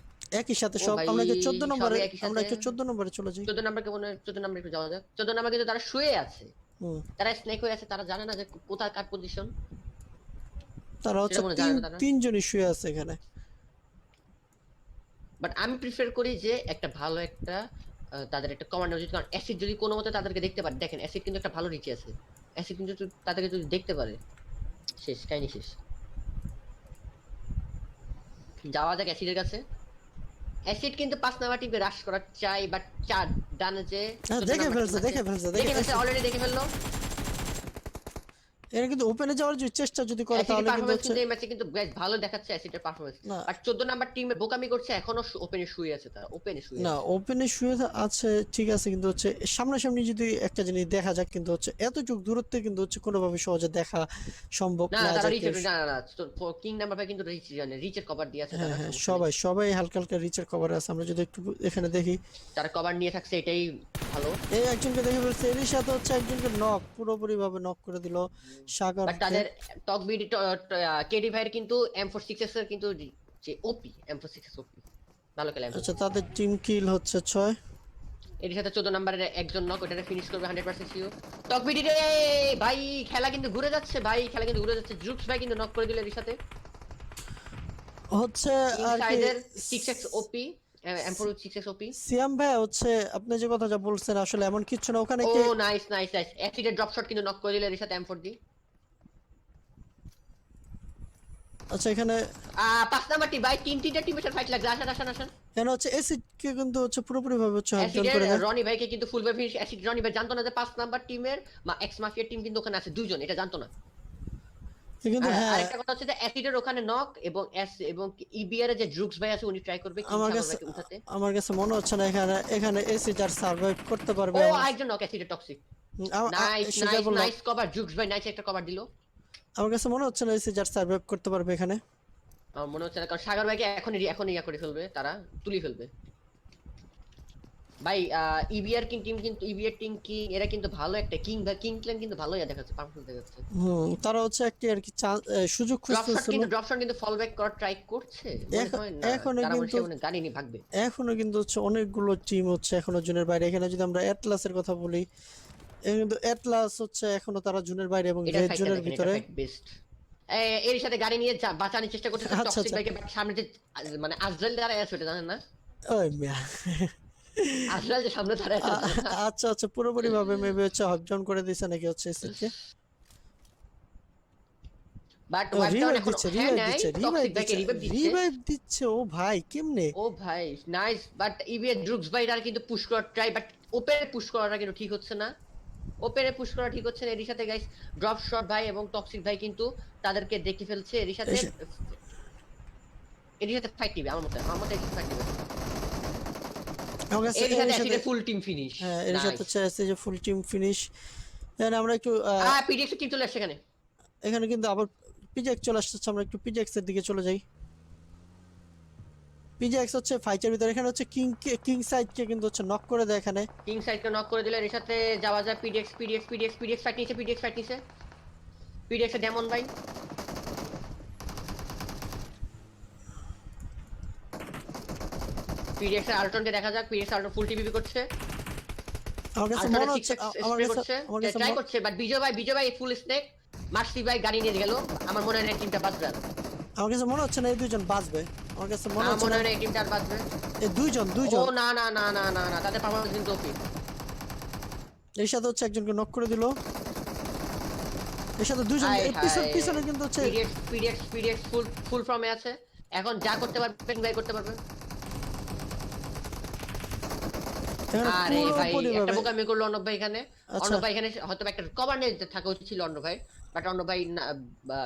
একই সাথে ও সব। ভাই, আমরা কি 14 নম্বরে, সবই একই আমরা সাথে। একটু 14 নম্বরে চলে যাই। 14 নাম্বারকে মনে হয় 14 নাম্বার একটু যাওয়া যাক। 14 নাম্বার কিন্তু তারা শুয়ে আছে, হুম, তারা স্নেক হয়ে আছে, তারা জানে না যে কোথায় কার পজিশন। তারা হচ্ছে সেটা মনে জানে না তারা। তিনজনই শুয়ে আছে এখানে। বাট আমি প্রিফার করি যে একটা ভালো একটা তাদের একটা কমান্ডার যদি, কারণ অ্যাসিড যদি কোনো মতে তাদেরকে দেখতে পারে, দেখেন অ্যাসিড কিন্তু একটা ভালো রিচে আছে। অ্যাসিড কিন্তু তাদেরকে যদি দেখতে পারে শেষ, কাহিনী শেষ। যাওয়া যাক অ্যাসিডের কাছে। অ্যাসিড কিন্তু 5 নাম্বার টিমকে রাশ করা চাই, বাট চার ডানে যে দেখে ফেলছে, দেখে ফেলছে, দেখে ফেলছে। অলরেডি দেখে ফেললো। এরা কিন্তু ওপেনে যাওয়ার যে চেষ্টা যদি করে অ্যাসিডের তাহলে কিন্তু পারফরম্যান্স হচ্ছে কিন্তু এই ম্যাচে কিন্তু বেশ ভালো দেখাচ্ছে অ্যাসিডের পারফরম্যান্স। না আর 14 নাম্বার টিমে বোকামি করছে, এখনো ওপেনে শুয়ে আছে, তারা ওপেনে শুয়ে না আছে। ওপেনে শুয়ে আছে ঠিক আছে, কিন্তু হচ্ছে সামনাসামনি যদি একটা জিনিস দেখা যাক, কিন্তু হচ্ছে এতটুকু দূরত্বে কিন্তু হচ্ছে কোনোভাবে সহজে দেখা সম্ভব না না। তারা যে রিচের কেউ- না না না, কিং নাম্বার ভাই কিন্তু রিচ জানে, রিচের কভার দিয়ে আছে হ্যাঁ তারা। হ্যাঁ, সমস্যা সবাই নেই। সবাই হালকা হালকা রিচের কভার আছে। আমরা যদি একটু এখানে দেখি, তারা কভার নিয়ে থাকছে, এটাই ভালো। এই একজনকে দেখে ফেলছে, এর সাথে হচ্ছে একজনকে নক, পুরোপুরি ভাবে নক করে দিল সাগর। বাট তাদের টক বিডি কেডি ভাইয়ের কিন্তু M46 এর কিন্তু যে ওপি M46 ওপি ভালো খেলে। আচ্ছা তাদের টিম কিল হচ্ছে 6। এর সাথে 14 নাম্বারের একজন নক, ওটারে ফিনিশ করবে 100% শিওর। টক বিডি রে ভাই, খেলা কিন্তু ঘুরে যাচ্ছে ভাই, খেলা কিন্তু ঘুরে যাচ্ছে। জুক্স ভাই কিন্তু নক করে দিল এর সাথে। হচ্ছে আর কি ইনসাইডের 6x ওপি M46 ওপি। সিয়াম ভাই হচ্ছে আপনি যে কথা যা বলছেন আসলে এমন কিছু না ওখানে ও কি। নাইস নাইস নাইস, অ্যাসিডের ড্রপ শট কিন্তু নক করে দিল এর সাথে M4 দি। আচ্ছা এখানে 5 নাম্বার টিম ভাই, তিনটা টিমের সাথে ফাইট লাগছে। আসেন আসেন আসেন। এখানে হচ্ছে এসিড কে কিন্তু হচ্ছে পুরোপুরি ভাবে হচ্ছে হকডাউন করে অ্যাসিডের দেয়। রনি ভাইকে কিন্তু ফুল ভাই ফিনিশ। অ্যাসিড রনি ভাই জানতো না যে 5 নাম্বার টিমের এক্স মাফিয়া টিম কিন্তু ওখানে আছে দুইজন, এটা জানতো না। কিন্তু হ্যাঁ আরেকটা কথা হচ্ছে যে অ্যাসিডের ওখানে নক এবং ইবিআর এর যে ড্রুক্স ভাই আছে উনি ট্রাই করবে কিং আমার সাগর কাছে ভাইকে উঠাতে। আমার কাছে মনে হচ্ছে না এখানে এখানে এসিড আর সার্ভাইভ করতে পারবে। ও আরেকজন নক অ্যাসিডের টক্সিক। নাইস সেটা নাইস বললাম, নাইস কভার, জুক্স ভাই নাইস একটা কভার দিল। আমার কাছে মনে হচ্ছে না এসিড আর সার্ভাইভ করতে পারবে এখানে। আমার মনে হচ্ছে না, কারণ সাগর ভাইকে এখনই ইয়া করে ফেলবে, তারা তুলি ফেলবে ভাই। ইবিআর টিম কিন্তু ইবিআর টিম কি এরা কিন্তু ভালো একটা কিং ক্ল্যান কিন্তু ভালো ইয়া দেখাচ্ছে, পারফরম্যান্স দেখাচ্ছে। তারা হচ্ছে একটি আর কি সুযোগ খুঁজতেছিল। ড্রপশট কিন্তু ফল ব্যাক করার ট্রাই করছে মনে হয় না, এখনো তারা কিন্তু মনে গাড়ি নিয়ে ভাগবে। এখনো কিন্তু হচ্ছে অনেকগুলো টিম হচ্ছে এখনো জুনের বাইরে। এখানে যদি আমরা অ্যাটলাসের কথা বলি, কিন্তু অ্যাটলাস হচ্ছে এখনো তারা জুনের বাইরে এবং এটা রেড ফাইটটা জোনের দেখেন, এটা ভিতরে। Fight best. এর সাথে গাড়ি নিয়ে বাঁচানোর চেষ্টা করতেছে আচ্ছা, টক্সিক আচ্ছা। ভাইকে, বাট সামনে যে মানে আজরাইল দাঁড়ায় আছে ওটা জানেন না? ওই মিয়া। আজরাইল যে সামনে দাঁড়ায় আছে জানেন না? আচ্ছা আচ্ছা, পুরোপুরি ভাবে মেবি হচ্ছে হকডাউন করে দিছে নাকি হচ্ছে এসিডকে। বাট ওয়াইপ ডাউন রিভাইভ এখন দিচ্ছে, হ্যাঁ রিভাইভ নাই, দিচ্ছে, টক্সিক ভাইকে রিভাইভ দিচ্ছে। রিভাইভ দিচ্ছে। ও ভাই কেমনে? ও ভাই নাইস, বাট ইবিএ ড্রুক্স ভাই আর কিন্তু পুশ করার ট্রাই, বাট ওপেনে পুশ করাটা কিন্তু ঠিক হচ্ছে না। ওপেনে পুশ করা ঠিক হচ্ছে না। এর সাথে গাইস ড্রপ শট ভাই এবং টক্সিক ভাই কিন্তু তাদেরকে দেখে ফেলছে। এর সাথে ফাইট দিবে আমার মতে ফাইট দিবে। আমার কাছে এর সাথে অ্যাসিডের ফুল টিম ফিনিশ। হ্যাঁ, এর সাথে হচ্ছে যে ফুল টিম ফিনিশ। এখানে আমরা একটু পিডিএক্স টিম চলে আসছে এখানে। এখানে কিন্তু আবার পিজেক্স চলে আসছে। আমরা একটু পিজেক্স এর দিকে চলে যাই। পিজেক্স হচ্ছে ফাইটের ভিতরে। এখানে হচ্ছে কিং সাইড কে কিন্তু হচ্ছে নক করে দেয় এখানে। কিং সাইডকে নক করে দিলে এর সাথে যাওয়া যায়। পিডিএক্স ফাইট নিছে, পিডিএক্স এর ডেমন ভাই। পিডিএক্স এর আল্টনকে দেখা যাক, পিডিএক্স আল্টন ফুল টিভি করছে। আমার কাছে মনে হচ্ছে আমার কাছে ট্রাই করছে, বাট বিজয় ভাই ফুল স্নেক। মার্সি ভাই গাড়ি নিয়ে গেল, আমার মনে হয় না টিমটা বাঁচবে। আমার কাছে মনে হচ্ছে না এই দুইজন বাঁচবে, আমার কাছে মনে আমার হচ্ছে মনে না হয় না এই টিমটা আর বাঁচবে। এই দুইজন ও দুইজন না না না না না না, তাদের পারফরম্যান্স কিন্তু ওপি। এর সাথে হচ্ছে একজনকে নক করে দিল, এর সাথে দুইজন হাই এই হাই, পিছনে কিন্তু হচ্ছে পিডিএক্স ফুল ফুল ফর্মে আছে। এখন যা করতে পারবেন ভাই করতে পারবেন। এখানে আরে ভাই পুরোপুরি একটা ভাবে বোকামি করলো অর্ণব ভাই এখানে। আচ্ছা অর্ণব ভাই এখানে হয়তো একটা কভার নিয়ে থাকা উচিত ছিল অর্ণব ভাই, বাট অর্ণব ভাই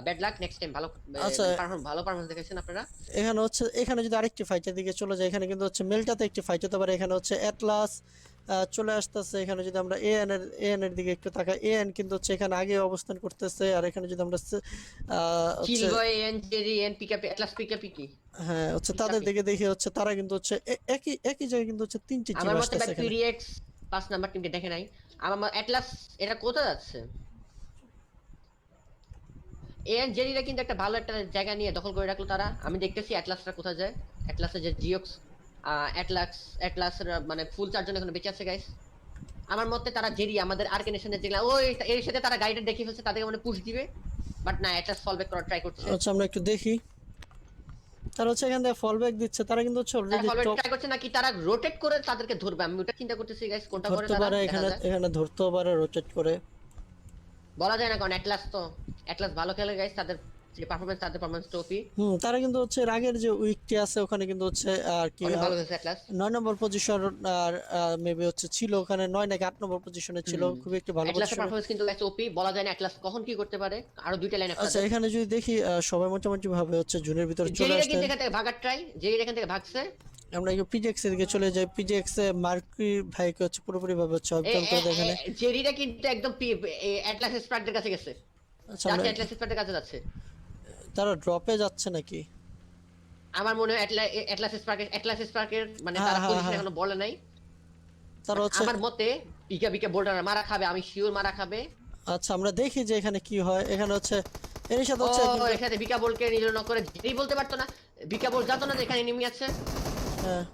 ব্যাড লাক, নেক্সট টাইম ভালো আচ্ছা ভালো পারফরম্যান্স দেখাচ্ছেন আপনারা। এখানে হচ্ছে এখানে যদি আরেকটি ফাইটের দিকে চলে যায়, এখানে কিন্তু হচ্ছে মেলটাতে একটি ফাইট হতে পারে, এখানে হচ্ছে অ্যাটলাস চলে আসতেছে। এখানে যদি আমরা এএন এর দিকে একটু তাকাই, এএন কিন্তু হচ্ছে এখানে আগে অবস্থান করতেছে, আর এখানে যদি আমরা চিল হচ্ছে boy and Jerry and pickup Atlas pickup কি হ্যাঁ হচ্ছে তাদের পিকআপি। দিকে দেখি হচ্ছে তারা কিন্তু হচ্ছে একই একই জায়গায় কিন্তু হচ্ছে তিনটি টিম আমার মতে আসতেছে ভাই এখানে। পিডিএক্স 5 নাম্বার টিমকে দেখে নাই। আমার এটলাস এটা কোথায় যাচ্ছে? এন জেরিরা কিন্তু একটা ভালো একটা জায়গা নিয়ে দখল করে রাখলো তারা। আমি দেখতেছি অ্যাটলাসটা কোথায় যায়। অ্যাটলাসের যে জিওক্স অ্যাটলাসের মানে ফুল চারজন এখন বেঁচে আছে গাইস। আমার মতে তারা জেরি আমাদের আর্কেনেশনের যেগুলা ওই এর সাথে তারা গাইডেড দেখে ফেলছে, তাদেরকে মানে পুশ দিবে, বাট না অ্যাটলাস ফল ব্যাক করার ট্রাই করছে। আচ্ছা আমরা একটু দেখি, তারা হচ্ছে এখান থেকে ফল ব্যাক দিচ্ছে, তারা কিন্তু হচ্ছে তারা already fall back top try করছে নাকি তারা রোটেট করে তাদেরকে ধরবে, আমি ওটা চিন্তা করতেছি গাইস কোনটা করে ধরতে তারা পারে, দেখা এখানে যায়। এখানে ধরতেও পারে রোটেট করে। বলা যায় না কারণ অ্যাটলাস ভালো খেলে গাইস, তাদের যে পারফরম্যান্স তাদের পারফরম্যান্স টপি তারা কিন্তু হচ্ছে এর আগের যে উইকটি আছে ওখানে কিন্তু হচ্ছে আর কি অনেক ভালো খেলছে অ্যাটলাস। 9 নম্বর পজিশন আর মেবি হচ্ছে ছিল ওখানে 9 নাকি 8 নম্বর পজিশনে ছিল, খুবই একটি ভালো অ্যাটলাসের পজিশনে। পারফরম্যান্স কিন্তু গাইস ওপি, বলা যায় না অ্যাটলাস কখন কি করতে পারে। আরো দুইটা লাইন আপ আচ্ছা তাদের। এখানে যদি দেখি সবাই মোটামুটি ভাবে হচ্ছে জুনের ভিতরে চলে জেরিরা আসতে। কিন্তু এখান থেকে ভাগার ট্রাই, জেরিরা এখান থেকে ভাগছে। আমরা একটু পিজেক্স এর দিকে চলে যাই, পিজেক্স এ মার্কি ভাইকে হচ্ছে পুরোপুরি ভাবে হচ্ছে অবজার্ভ করে দেয় এখানে। জেরিরা কিন্তু একদম অ্যাটলাস স্পার্কদের কাছে গেছে, আচ্ছা আমরা যাচ্ছে অ্যাটলাস স্পার্কদের কাছে যাচ্ছে। তারা ড্রপে যাচ্ছে নাকি? আমার মনে হয় অ্যাটলাস স্পার্কের মানে হ্যাঁ তারা হ্যাঁ পজিশন হ্যাঁ এখনো বলে নাই। তারা But হচ্ছে আমার মতে বিকা বিকা বোল্ডার মারা খাবে, আমি শিওর মারা খাবে। আচ্ছা আমরা দেখি যে এখানে কি হয়। এখানে হচ্ছে এর সাথে ও হচ্ছে কিন্তু এখানে বিকা বোল্টকে নিল না করে জেরি বলতে পারতো না, বিকা বোল্ট জানতো না যে এখানে এনিমি আছে। হ্যাঁ,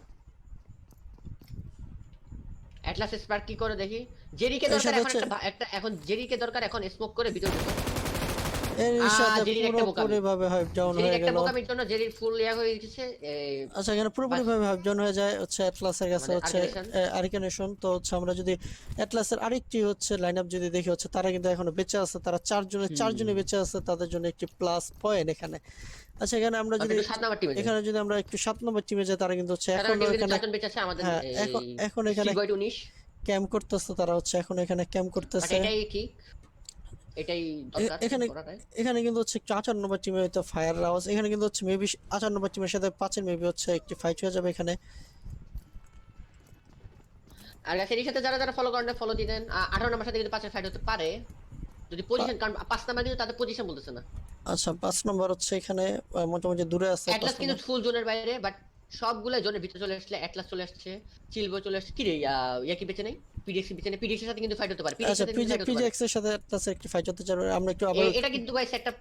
অ্যাটলাস স্পার্ক কি করে দেখি। জেরিকে এর দরকার সাথে এখন হচ্ছে একটা এখন জেরিকে দরকার এখন স্মোক করে ভিতরে ঢুকে। এর সাথে জেরির একটা বোকামি, পুরোপুরি ভাবে হাইপ ডাউন জেরির হয়ে একটা গেল। বোকামির জন্য জেরির ফুল ইয়া হয়ে গেছে। আচ্ছা এখানে পুরোপুরি বাস ভাবে হাইপ ডাউন হয়ে যায় হচ্ছে অ্যাটলাসের কাছে আমাদের হচ্ছে আর্কানেশন। আরিকানেশন। তো হচ্ছে আমরা যদি অ্যাটলাসের আরেকটি হচ্ছে লাইনআপ যদি দেখি হচ্ছে তারা কিন্তু এখনো বেঁচে আছে, তারা চারজনে বেঁচে আছে, তাদের জন্য একটি প্লাস পয়েন্ট এখানে। আচ্ছা এখানে আমরা যদি 7 নাম্বার টিমে এখানে যদি আমরা একটু 7 নম্বর টিমে যাই, তারা কিন্তু হচ্ছে এখনো এখানে চারজন বেঁচে আছে আমাদের। হ্যাঁ এখন এখানে সিলভার 19, ক্যাম্প করতেছে, তারা হচ্ছে এখন এখানে ক্যাম্প বাট করতেছে। এটাই ঠিক, এটাই দরকার এখানে করাটাই। এখানে কিন্তু হচ্ছে একটু 58 নম্বর টিমে হয়তো ফায়ার আওয়াজ, এখানে কিন্তু হচ্ছে মেবি 58 নম্বর টিমের সাথে 5-এর মেবি হচ্ছে একটি ফাইট হয়ে যাবে এখানে। আর গাছের সাথে যারা যারা ফলো করেন ফলো দিতেন। 18 নাম্বার সাথে কিন্তু 5-এর ফাইট হতে পারে যদি পজিশন, কারণ 5 নাম্বার কিন্তু তাদের পজিশন বলতেছে না। আচ্ছা 5 নম্বর হচ্ছে এখানে মোটামুটি দূরে আছে 5 অ্যাটলাস কিন্তু নম্বর। ফুল জোনের বাইরে, বাট সবগুলো জোনের ভিতরে চলে আসলে অ্যাটলাস চলে আসছে, চিলবো চলে আসছে। কি রে ইয়া কি বেঁচে নেই? পিডিএক্স বেঁচে নেই, পিডিএক্স এর সাথে কিন্তু ফাইট হতে পারে, পিডিএক্স আচ্ছা এর সাথে কিন্তু fight হতে পারে। পিজেক্স এর সাথে অ্যাটলাসের একটি ফাইট হতে যাবে, আমরা একটু আবার এটা কিন্তু ভাই একটা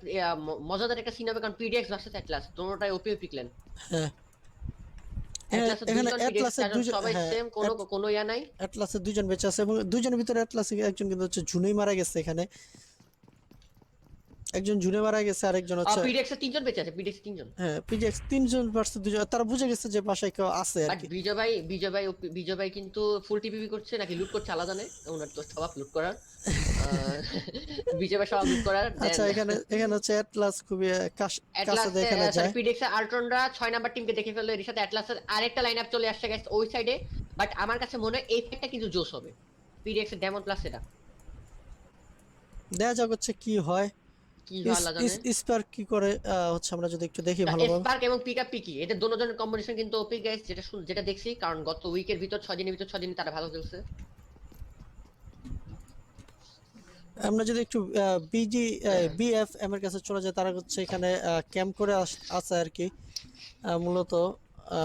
মজাদার একটা সিন হবে, কারণ পিডিএক্স ভার্সেস অ্যাটলাস দুটোটাই ওপি পিকলেন। হ্যাঁ অ্যাটলাসের এখানে দুইজন, পিডিএক্স অ্যাটলাসের চারজন, দুইজন, সবাই হ্যাঁ সেম, কোনো ইয়া নাই। অ্যাটলাসের দুইজন বেঁচে আছে এবং দুইজনের ভিতরে অ্যাটলাসের একজন কিন্তু হচ্ছে জুনেই মারা গেছে এখানে, একজন জুনে মারা গেছে আর একজন হচ্ছে পিডিএক্স এর 3জন বেঁচে আছে, পিডিএক্স 3জন। হ্যাঁ পিজেক্স 3 জন ভার্সেস 2 জন, তারা বুঝে গেছে যে বাসায় কেউ আছে আর বাট কি। বিজয় ভাই কিন্তু ফুল টিপিপি করছে নাকি লুট করছে আলাদা নেই, ওনার তো স্বভাব লুট করার। বিজয় ভাই স্বভাব লুট করার। আচ্ছা এখানে হচ্ছে অ্যাটলাস খুবই কাছে অ্যাটলাস এখানে যায়। পিডিএক্স এর আল্ট্রনরা 6 নাম্বার টিমকে দেখে ফেললো, এর সাথে অ্যাটলাসের আরেকটা লাইনআপ চলে আসছে গাইস ওই সাইডে। বাট আমার কাছে মনে হয় এই ফাইটটা কিন্তু জোশ হবে, পিডিএক্স এর ডেমন প্লাস এটা দেখা যাক হচ্ছে কি হয়, কি হয় আল্লাহ জানে। স্পার্ক কি করে হচ্ছে আমরা যদি একটু দেখি ভালোভাবে। স্পার্ক এবং পিকআপ পিকি এদের দুজনের কম্বিনেশন কিন্তু ওপি গাইস, যেটা দেখছি, কারণ গত উইকের ভিতর 6 দিনের ভিতর 6 দিন তারা ভালো খেলছে। আমরা যদি একটু বিএফএম এর কাছে চলে যাই, তারা হচ্ছে এখানে ক্যাম্প করে আছে আর কি মূলত।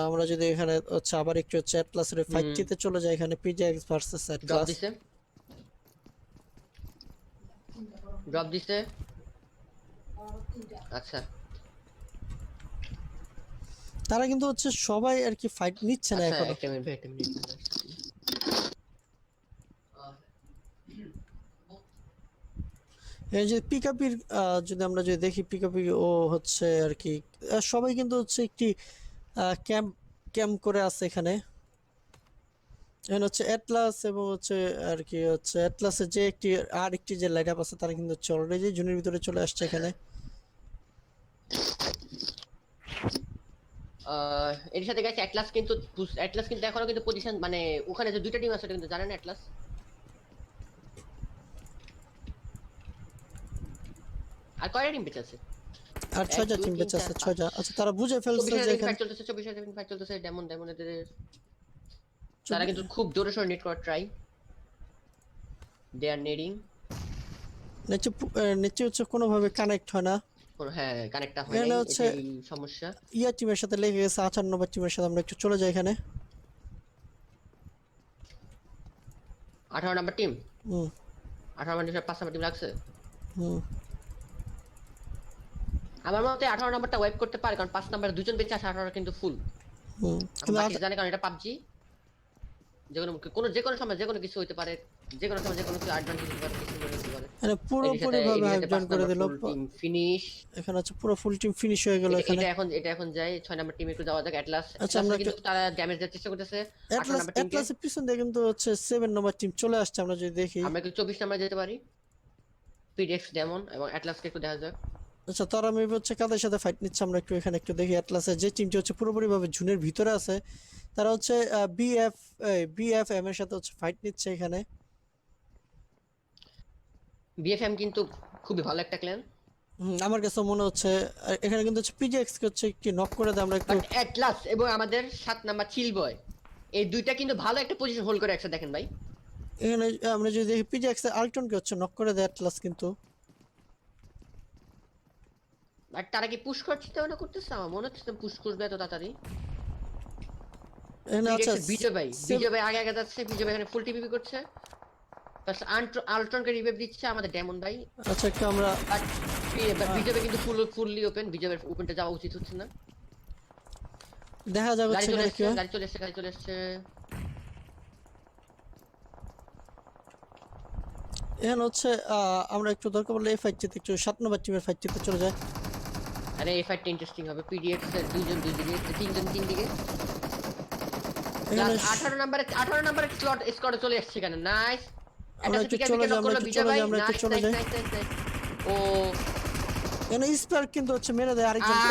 আমরা যদি এখানে হচ্ছে আবার একটু হচ্ছে অ্যাটলাসের ফাইটটিতে চলে যাই, এখানে পিজেক্স ভার্সেস ড্রপ অ্যাটলাস। দিছে আচ্ছা। তারা কিন্তু হচ্ছে সবাই আর কি ফাইট নিচ্ছে না আচ্ছা এখনো। একটা মিনিট এই যে পিকাপির যদি আমরা যদি দেখি পিকাপি ও হচ্ছে আর কি সবাই কিন্তু হচ্ছে একটি ক্যাম্প ক্যাম্প করে আছে এখানে। এখানে হচ্ছে অ্যাটলাস এবং হচ্ছে আর কি হচ্ছে অ্যাটলাসের যে একটি আরেকটি যে লাইট আপ আছে তারা কিন্তু হচ্ছে অলরেডি জুনের ভিতরে চলে আসছে এখানে। এর সাথে গাইস অ্যাটলাস কিন্তু এখনো কিন্তু পজিশন মানে ওখানে যে দুইটা টিম আছে এটা কিন্তু জানেন অ্যাটলাস। আর কয়টা টিম বেঁচে আছে? আর 6টা 1 2 টিম 3 বেঁচে 4 আছে 5 6টা। আচ্ছা তারা বুঝে ফেলছে 24 যে টিম এখানে ফাইট চলতেছে, 24 টিম ফাইট চলতেছে। ডেমন এদের তারা 24 কিন্তু খুব জোরে সোরে নেট করার ট্রাই। দে আর নেডিং। নিচে হচ্ছে কোনোভাবে কানেক্ট হয় না। হ্যাঁ কানেক্টটা হয় এখানে নাই, হচ্ছে এটাই সমস্যা। ইয়া টিমের সাথে লেগে গেছে 58 নম্বর টিমের সাথে। আমরা একটু চলে যাই এখানে। 18 নাম্বার টিম, হুম 18 নাম্বার টিম 5 নাম্বার টিম লাগছে। হুম আমার মতে 18 নাম্বারটা ওয়াইপ করতে পারে, কারণ 5 নাম্বার দুজন বেঁচে আছে, 18 কিন্তু ফুল। হুম এখন কিন্তু বাকি জানে কারণ এটা পাবজি, যে কোনো সময় যে কোনো কিছু হইতে পারে, যে কোনো সময় যে কোনো কিছু অ্যাডভান্টেজ হতে পারে, কিছু হতে পারে। মানে পুরোপুরি ভাবে হাইপ করে দিল। Team finish. এখানে হচ্ছে পুরো ফুল টিম ফিনিশ হয়ে গেল এখানে। এটা এখন যাই 6 নাম্বার টিমে একটু যাওয়া যাক। অ্যাটলাস আচ্ছা আমরা কিন্তু তারা ড্যামেজ দেওয়ার চেষ্টা করতেছে 18 নাম্বার টিমকে। অ্যাটলাসের পিছন দিয়ে কিন্তু হচ্ছে 7 নম্বর টিম চলে আসছে। আমরা যদি দেখি আমরা একটু 24 নাম্বার যেতে পারি, পিডিএক্স ডেমন এবং অ্যাটলাসকে একটু দেখা যাক। আচ্ছা তারা মেবি হচ্ছে কাদের সাথে ফাইট নিচ্ছে আমরা একটু এখানে একটু দেখি। অ্যাটলাসের যে টিমটি হচ্ছে পুরোপুরি ভাবে ঝুনের ভিতরে আছে তারা হচ্ছে বিএফএম এর সাথে হচ্ছে ফাইট নিচ্ছে এখানে। বিএফএম কিন্তু খুবই ভালো একটা ক্ল্যান। আমার কাছে মনে হচ্ছে এখানে কিন্তু হচ্ছে পিজিএক্স কে হচ্ছে একটি নক করে দেয় আমরা একটু। বাট অ্যাটলাস এবং আমাদের 7 নাম্বার চিল বয়, এই দুইটা কিন্তু ভালো একটা পজিশন হোল্ড করে একসাথে দেখেন ভাই। এখানে আমরা যদি দেখি পিজিএক্স এর আল্টন কে হচ্ছে নক করে দেয় অ্যাটলাস কিন্তু। আর তারা কি পুশ করতে চিন্তা করতেছে? আমার মনে হচ্ছে পুশ করবে এত তাড়াতাড়ি। এখানে আচ্ছা বিজয় ভাই আগে যাচ্ছে, বিজয় ভাই এখানে ফুল টিপি করছে, প্লাস আল্ট্রনকে রিভাইভ দিচ্ছে আমাদের ডেমন ভাই। আচ্ছা একটু আমরা বাট বিজয় ভাই কিন্তু ফুললি ওপেন, বিজয় ভাই ওপেনটা যাওয়া উচিত হচ্ছে না। দেখা যাবে গাড়ি চলে এখানে কি এসেছে, হয়। গাড়ি চলে এসেছে। এখানে হচ্ছে আমরা একটু দরকার পড়লে এই ফাইট জিতে একটু 7 নম্বর টিমের ফাইট জিতে চলে যায়। আরে এই ফাইটটা ইন্টারেস্টিং হবে। পিডিএক্স এর দুইজন দুই দিকে, তিনজন তিন দিকে। এখানে 18 নম্বরের স্কোয়াডে চলে আসছে এখানে। নাইস। আমরা একটা একটু পিকে চলে পিকে যাই, নক আমরা করলো একটু বিজয় চলে ভাই। যাই, আমরা একটু নাইস চলে যাই। নাইস। ও এখানে স্পার্ক কিন্তু হচ্ছে মেরে দেয় আরেকজনকে।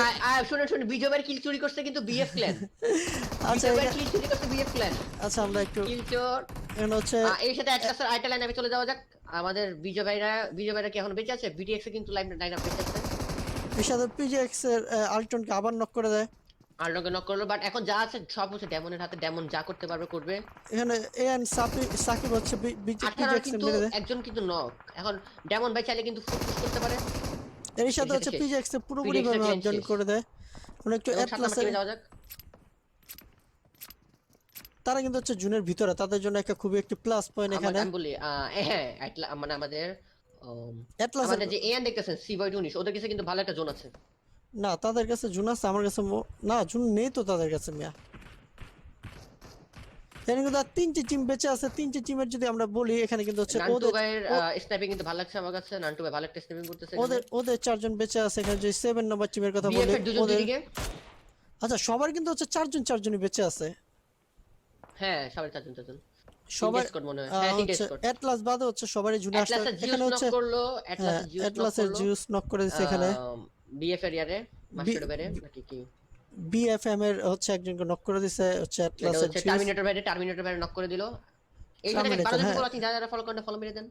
শুনুন বিজয় ভাই কিল চুরি করছে কিন্তু বিএফ ক্ল্যান। আচ্ছা বিজয় ভাই কিল চুরি করছে বিএফ ক্ল্যান। আচ্ছা আমরা একটু কিল চোর। এখানে হচ্ছে এর সাথে অ্যাটলাসের আইটা লাইন আমি চলে যাওয়া যাক। আমাদের বিজয় ভাইরা কি এখন বেঁচে আছে? বিটিএক্স এ কিন্তু লাইন আপ বেঁচে আছে। এর সাথে পিজিএক্স এর আল্টনকে আবার নক করে দেয়। আর লোকে নক করলো, বাট এখন যা আছে সব হচ্ছে ডেমনের হাতে। ডেমন যা করতে পারবে করবে। এখানে এন সাকিব হচ্ছে 18 পিজিএক্স এর কিন্তু মেরে দেয়। একজন কিন্তু নক। এখন ডেমন ভাই চাইলে কিন্তু ফুল পুশ করতে পারে। এর সাথে সাথে হচ্ছে শেষ। পিজিএক্স এর পুরোপুরি PDX ভাবে এর clean অর্জন শেষ। করে দেয়। আমরা একটু এবং 7 নাম্বার অ্যাটলাসের টিমে যাওয়া যাক। তারা কিন্তু হচ্ছে জুনের ভিতরে, তাদের জন্য একটা খুবই একটি প্লাস পয়েন্ট এখানে। আমি বলি হ্যাঁ মানে আমাদের অ্যাটলাসের আমাদের যে এন দেখতেছেন সি বয় 19 ওদের কাছে কিন্তু ভালো একটা জোন আছে। না তাদের কাছে জুন আছে, আমার কাছে না জুন নেই তো তাদের কাছে মিয়া। এখানে কিন্তু আর 3টি টিম বেঁচে আছে। 3টি টিমের যদি আমরা বলি এখানে কিন্তু হচ্ছে নান্টু ওদের ভাইয়ের স্নাইপিং কিন্তু ভালো লাগছে আমার কাছে। নান্টু ভাই ভালো একটা স্নাইপিং করতেছে। ওদের 4জন বেঁচে আছে। এখানে যদি 7 নম্বর টিমের কথা বলি বিএফ এর দুজন ওদের দিকে। আচ্ছা সবার কিন্তু হচ্ছে 4জনই বেঁচে আছে। হ্যাঁ সবাই চারজন। সবাই স্কোয়াড মনে হয়। হ্যাঁ তিনটে হচ্ছে স্কোয়াড। অ্যাটলাস বাদে হচ্ছে সবারই জুনে আসছে অ্যাটলাসের জিউস এখানে নক হচ্ছে। করলো, অ্যাটলাসের জিউস নক করে দিয়েছে এখানে। বিএফ এর ইয়ারে মাস্টার বাইরে নাকি কি বিএফএম এর হচ্ছে একজনকে নক করে দিয়েছে হচ্ছে এটা অ্যাটলাসের হচ্ছে জিউস। টার্মিনেটর বাইরে নক করে দিল। এই যে Terminator, 12 জন হ্যাঁ। ফলো আছেন, যারা ফলো করেন ফলো মেরে দেন।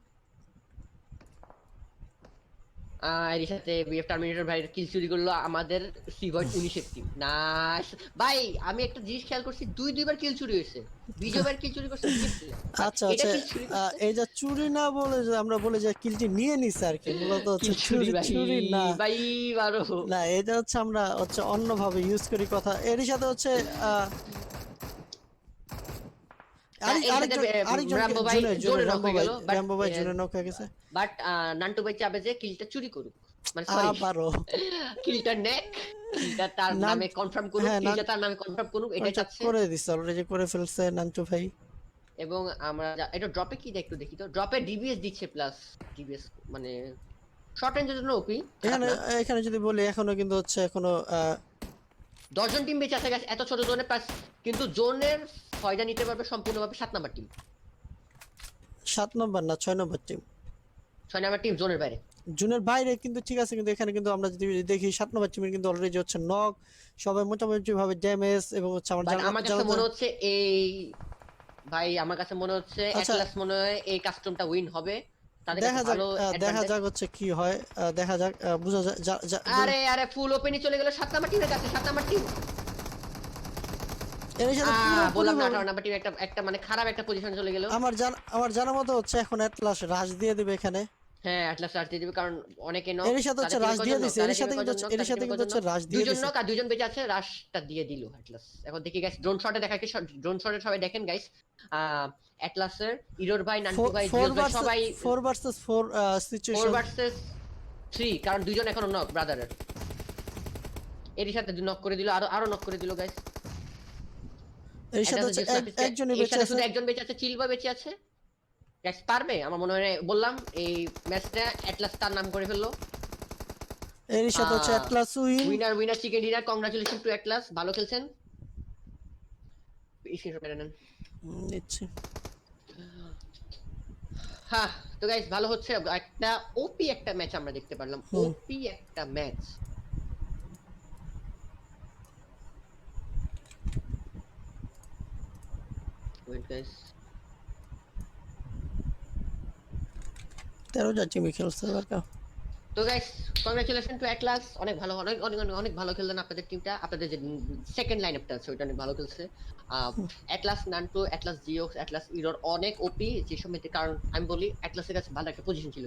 এর সাথে বিএফ টার্মিনেটর ভাই কিল চুরি করলো আমাদের সি-বয় 19 এর টিম। নাইস ভাই। আমি একটা জিনিস খেয়াল করছি, দুইবার কিল চুরি হয়েছে। বিজয় ভাই কিল চুরি করছে BF আচ্ছা এটা আচ্ছা কিল চুরি করছে। এই যে চুরি না বলে যে আমরা বলে যে কিলটি নিয়ে নিছে আর কি, মূলত হচ্ছে কিল চুরি চুরি না। ভাই বারো। না এটা হচ্ছে আমরা হচ্ছে অন্যভাবে ইউজ করি কথা। এর সাথে হচ্ছে রাম্বো ভাই জোরে নক হয়ে গেল। রাম্বো ভাই জুনে নক হয়ে গেছে। বাট নান্টু ভাই চাবে যে কিলটা চুরি করুক, মানে সরি আবারও কিলটা নেক, কিলটা তার নামে কনফার্ম করুক, হ্যাঁ, কিলটা তার নামে কনফার্ম করুক, এটাই চাচ্ছে। করে দিছে অলরেডি, করে ফেলছে নান্টু ভাই। এবং আমরা এটা ড্রপে কি একটু দেখি তো। ড্রপে ডিবিএস দিচ্ছে, প্লাস ডিবিএস মানে শর্ট রেঞ্জের জন্য ওপি এখানে এখানে যদি বলি এখনো কিন্তু হচ্ছে এখনো 10 জন টিম বেঁচে আছে গাইস, এত ছোট জোনে পাস, কিন্তু জোনের ফয়দা নিতে পারবে সম্পূর্ণভাবে 7 নাম্বার টিম। 7 নম্বর না 6 নম্বর টিম 6 নাম্বার টিম জোনের বাইরে। জুনের বাইরে কিন্তু ঠিক আছে, কিন্তু এখানে কিন্তু আমরা যদি দেখি 7 নম্বর টিমের কিন্তু অলরেডি হচ্ছে নক, সবাই মোটামুটি ভাবে ড্যামেজ এবং হচ্ছে আমার ভাই আমার কাছে মনে হচ্ছে আমার কাছে মনে হচ্ছে আচ্ছা। অ্যাটলাস মনে হয় এই কাস্টমটা উইন হবে। তাদের দেখা কাছে যাক ভালো দেখা advantage। যাক হচ্ছে কি হয়, দেখা যাক বুঝা আরে আরে ফুল ওপেনই চলে গেল 7 নাম্বার টিমের কাছে, 7 নাম্বার টিম। এর সাথে বললাম না পুরোপুরি 18 নাম্বার টিম একটা মানে খারাপ একটা পজিশনে চলে গেল। আমার জানা মতো হচ্ছে এখন অ্যাটলাস রাশ দিয়ে দিবে এখানে। হ্যাঁ অ্যাটলাস রাশ দিয়ে দিবে, কারণ অনেকে নক। এর সাথে হচ্ছে রাশ দিয়ে দিছে, এর সাথে কিন্তু হচ্ছে রাশ দিয়ে দুইজন দিছে। নক আর দুইজন বেঁচে আছে, রাশটা দিয়ে দিল অ্যাটলাস। এখন দেখি গাইস ড্রোন শটে দেখা, ড্রোন শটে সবাই দেখেন গাইস, অ্যাটলাসের ইরোর ভাই, নান্টু ভাই, জিওস ভাই সবাই 4 ভার্সেস 4 4 সিচুয়েশন। ভার্সেস 3, কারণ দুইজন এখনো নক ব্রাদারের। এর সাথে নক করে দিল, আরো নক করে দিল গাইস। এর সাথে হচ্ছে একজনই বেঁচে আছে, শুধু একজন বেঁচে আছে, চিলবা বেঁচে আছে। গাইস পারবে আমার মনে হয়, বললাম এই ম্যাচটা অ্যাটলাস তার নাম করে ফেললো। এর সাথে হচ্ছে Atlas win. Winner chicken dinner, congratulation two Atlas, ভালো খেলছেন। স্ক্রিনশট মেরে নেন। নিচ্ছি। হ্যাঁ তো গাইস ভালো হচ্ছে, একটা ওপি একটা ম্যাচ আমরা দেখতে পারলাম, ওপি একটা ম্যাচ। ওয়েট গাইস, 13টা টিমই খেলছে এবার। তো গাইস কংগ্রাচুলেশন টু অ্যাটলাস, অনেক ভালো, অনেক অনেক অনেক অনেক ভালো খেললেন আপনাদের টিমটা। আপনাদের যে সেকেন্ড লাইনআপটা আছে ওটা অনেক ভালো খেলছে। Atlas Nantu, Atlas Jio, Atlas error অনেক ওপি যে সময়, কারণ আমি বলি অ্যাটলাসের কাছে ভালো একটা পজিশন ছিল।